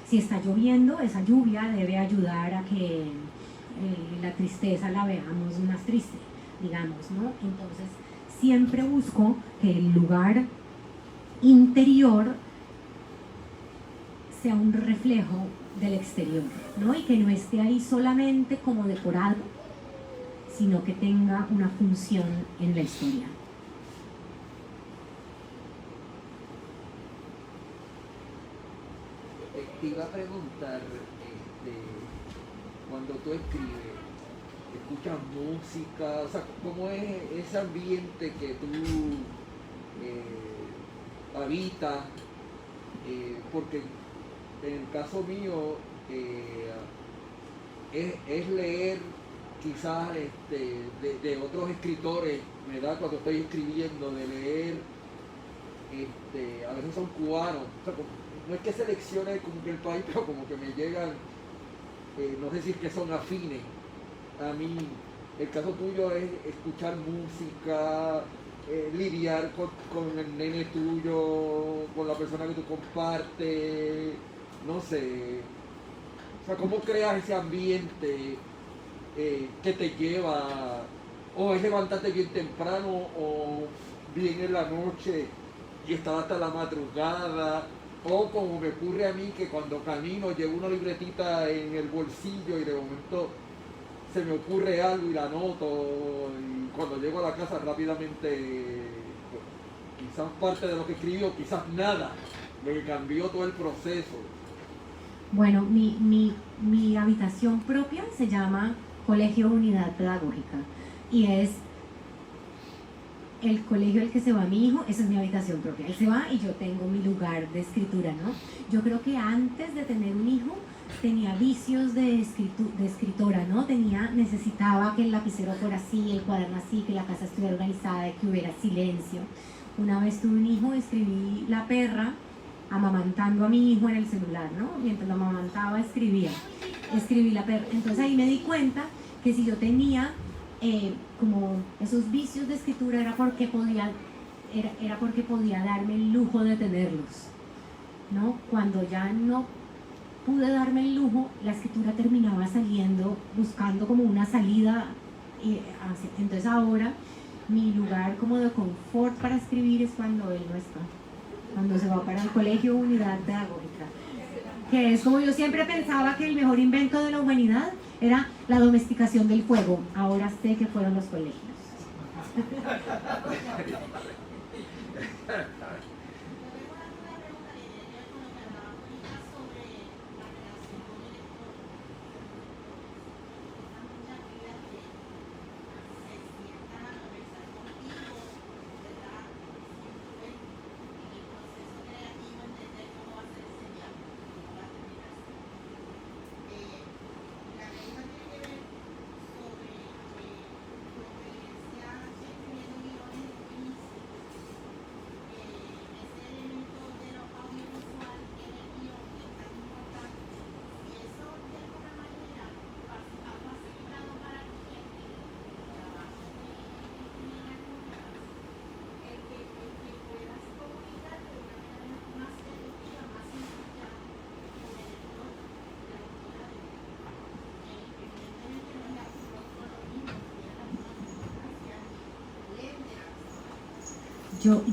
E: Si está lloviendo, esa lluvia debe ayudar a que la tristeza la veamos más triste, digamos, ¿no? Entonces siempre busco que el lugar interior sea un reflejo del exterior, ¿no? Y que no esté ahí solamente como decorado, sino que tenga una función en la historia.
I: Te iba a preguntar, cuando tú escribes, ¿escuchas música? O sea, ¿cómo es ese ambiente que tú habitas? Porque en el caso mío es leer quizás de otros escritores, me da cuando estoy escribiendo, de leer, a veces son cubanos, o sea, no es que seleccione como que el país, pero como que me llegan, no sé si es que son afines a mí. El caso tuyo es escuchar música, lidiar con el nene tuyo, con la persona que tú compartes, no sé. O sea, ¿cómo creas ese ambiente que te lleva? O es levantarte bien temprano o bien en la noche y estar hasta la madrugada. O como me ocurre a mí, que cuando camino llevo una libretita en el bolsillo y de momento se me ocurre algo y la anoto, y cuando llego a la casa rápidamente, pues, quizás parte de lo que escribí o quizás nada, lo que cambió todo el proceso.
E: Bueno, mi habitación propia se llama Colegio Unidad Pedagógica y es el colegio al que se va mi hijo. Esa es mi habitación propia. Él se va y yo tengo mi lugar de escritura, ¿no? Yo creo que antes de tener un hijo tenía vicios de escritora, ¿no? Necesitaba que el lapicero fuera así, el cuaderno así, que la casa estuviera organizada, que hubiera silencio. Una vez tuve un hijo, escribí La perra, amamantando a mi hijo en el celular, ¿no? Mientras lo amamantaba escribí La perra. Entonces ahí me di cuenta que si yo tenía como esos vicios de escritura era porque podía darme el lujo de tenerlos, ¿no? Cuando ya no pude darme el lujo, la escritura terminaba saliendo, buscando como una salida. Entonces ahora mi lugar como de confort para escribir es cuando él no está, cuando se va para el Colegio Unidad Pedagógica, que es como yo siempre pensaba que el mejor invento de la humanidad era la domesticación del fuego. Ahora sé que fueron los colegios.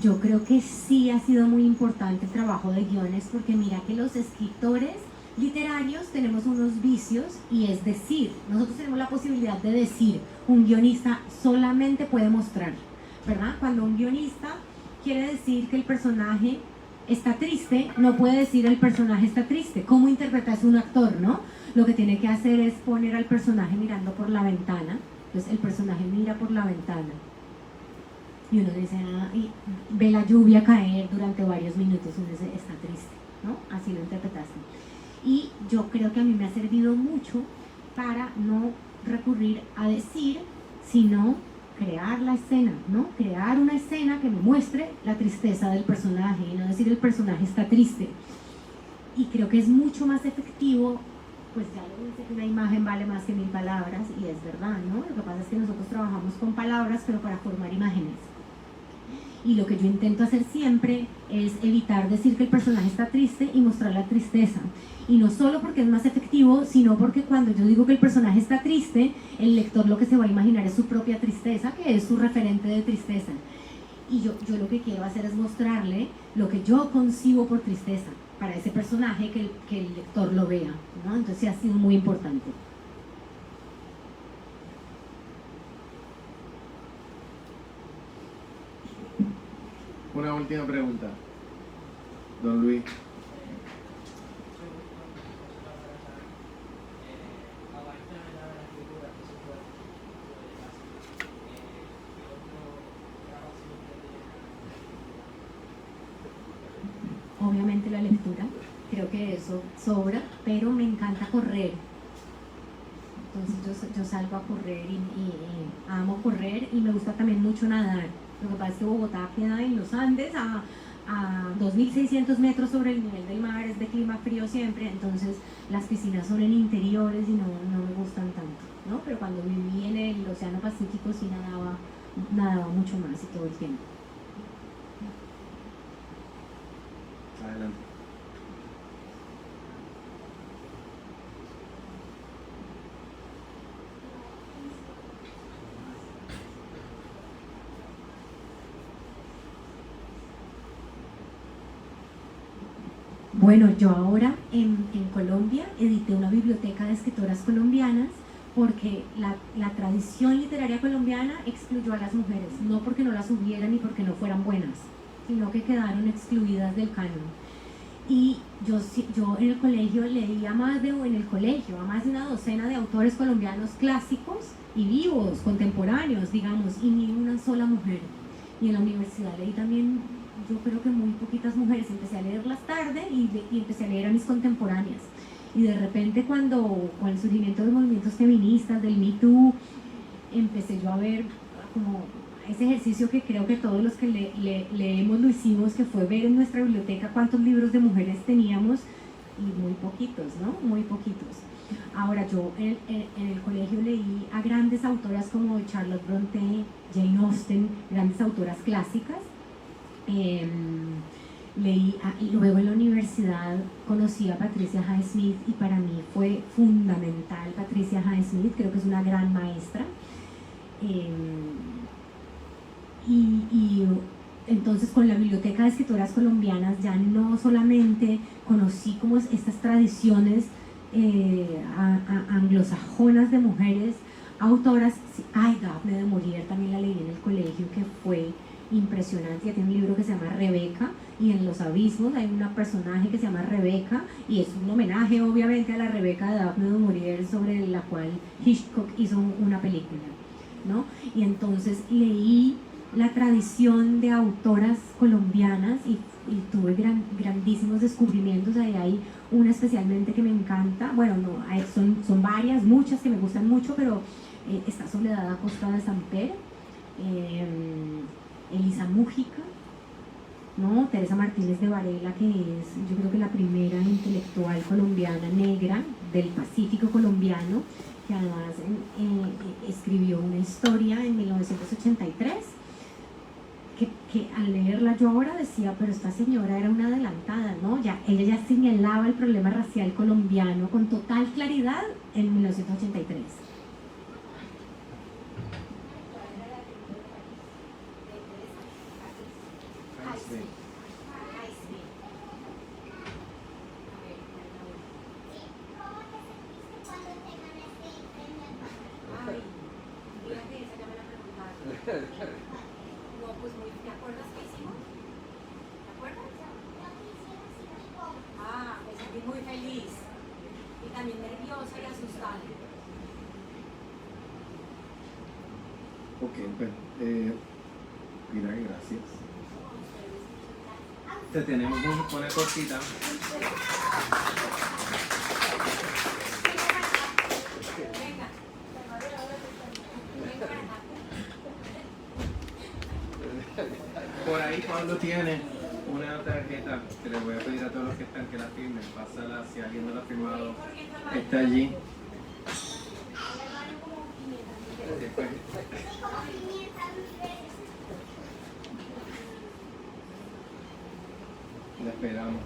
E: Yo creo que sí ha sido muy importante el trabajo de guiones, porque mira que los escritores literarios tenemos unos vicios, y es decir, nosotros tenemos la posibilidad de decir, un guionista solamente puede mostrar, ¿verdad? Cuando un guionista quiere decir que el personaje está triste, no puede decir el personaje está triste. ¿Cómo interpretas un actor, no? Lo que tiene que hacer es poner al personaje mirando por la ventana. Entonces el personaje mira por la ventana y uno dice, y ve la lluvia caer durante varios minutos, uno dice, está triste, ¿no? Así lo interpretaste. Y yo creo que a mí me ha servido mucho para no recurrir a decir, sino crear la escena, ¿no? Crear una escena que me muestre la tristeza del personaje y no decir el personaje está triste. Y creo que es mucho más efectivo, pues ya lo dice que una imagen vale más que 1000 palabras, y es verdad, ¿no? Lo que pasa es que nosotros trabajamos con palabras, pero para formar imágenes. Y lo que yo intento hacer siempre es evitar decir que el personaje está triste y mostrar la tristeza. Y no solo porque es más efectivo, sino porque cuando yo digo que el personaje está triste, el lector lo que se va a imaginar es su propia tristeza, que es su referente de tristeza. Y yo lo que quiero hacer es mostrarle lo que yo concibo por tristeza para ese personaje, que el lector lo vea, ¿no? Entonces ha sido muy importante.
C: Una última pregunta. Don Luis.
E: Obviamente la lectura, creo que eso sobra, pero me encanta correr. Entonces yo salgo a correr y amo correr y me gusta también mucho nadar. Lo que pasa es que Bogotá queda en los Andes a 2.600 metros sobre el nivel del mar, es de clima frío siempre, entonces las piscinas son en interiores y no me gustan tanto, ¿no? Pero cuando viví en el Océano Pacífico sí nadaba mucho más y todo el tiempo.
C: Adelante.
E: Bueno, yo ahora en Colombia edité una biblioteca de escritoras colombianas porque la tradición literaria colombiana excluyó a las mujeres, no porque no las hubieran ni porque no fueran buenas, sino que quedaron excluidas del canon. Y yo en el colegio leía a más de una docena de autores colombianos clásicos y vivos, contemporáneos, digamos, y ni una sola mujer. Y en la universidad leí también, yo creo que muy poquitas mujeres. Empecé a leerlas tarde y empecé a leer a mis contemporáneas. Y de repente con el surgimiento de movimientos feministas, del Me Too, empecé yo a ver como ese ejercicio que creo que todos los que leemos lo hicimos, que fue ver en nuestra biblioteca cuántos libros de mujeres teníamos, y muy poquitos, ¿no? Muy poquitos. Ahora yo en el colegio leí a grandes autoras como Charlotte Bronte, Jane Austen, grandes autoras clásicas. Luego en la universidad conocí a Patricia Highsmith y para mí fue fundamental Patricia Highsmith, creo que es una gran maestra. Y entonces con la Biblioteca de Escritoras Colombianas ya no solamente conocí como estas tradiciones anglosajonas de mujeres autoras. Daphne du Maurier también la leí en el colegio, que fue impresionante. Ella tiene un libro que se llama Rebeca, y en Los Abismos hay una personaje que se llama Rebeca, y es un homenaje obviamente a la Rebeca de Daphne du Maurier, sobre la cual Hitchcock hizo una película, ¿no? Y entonces leí la tradición de autoras colombianas y tuve grandísimos descubrimientos. Ahí hay una especialmente que me encanta, bueno, son varias, muchas que me gustan mucho, pero está Soledad Acosta de Samper, Elisa Mújica, ¿no? Teresa Martínez de Varela, que es, yo creo que la primera intelectual colombiana negra del Pacífico colombiano, que además escribió una historia en 1983, que al leerla yo ahora decía, pero esta señora era una adelantada, ¿no? Ella ya señalaba el problema racial colombiano con total claridad en 1983.
B: No, pues ¿te acuerdas qué hicimos? ¿Te acuerdas? Me sentí muy feliz y también nerviosa y asustada.
C: Ok, bueno, Pilar, gracias. Te tenemos una cosita.
B: Venga.
C: Por ahí Pablo tiene una tarjeta que le voy a pedir a todos los que están que la firmen. Pásala, si alguien no la ha firmado, está allí. Después. La esperamos.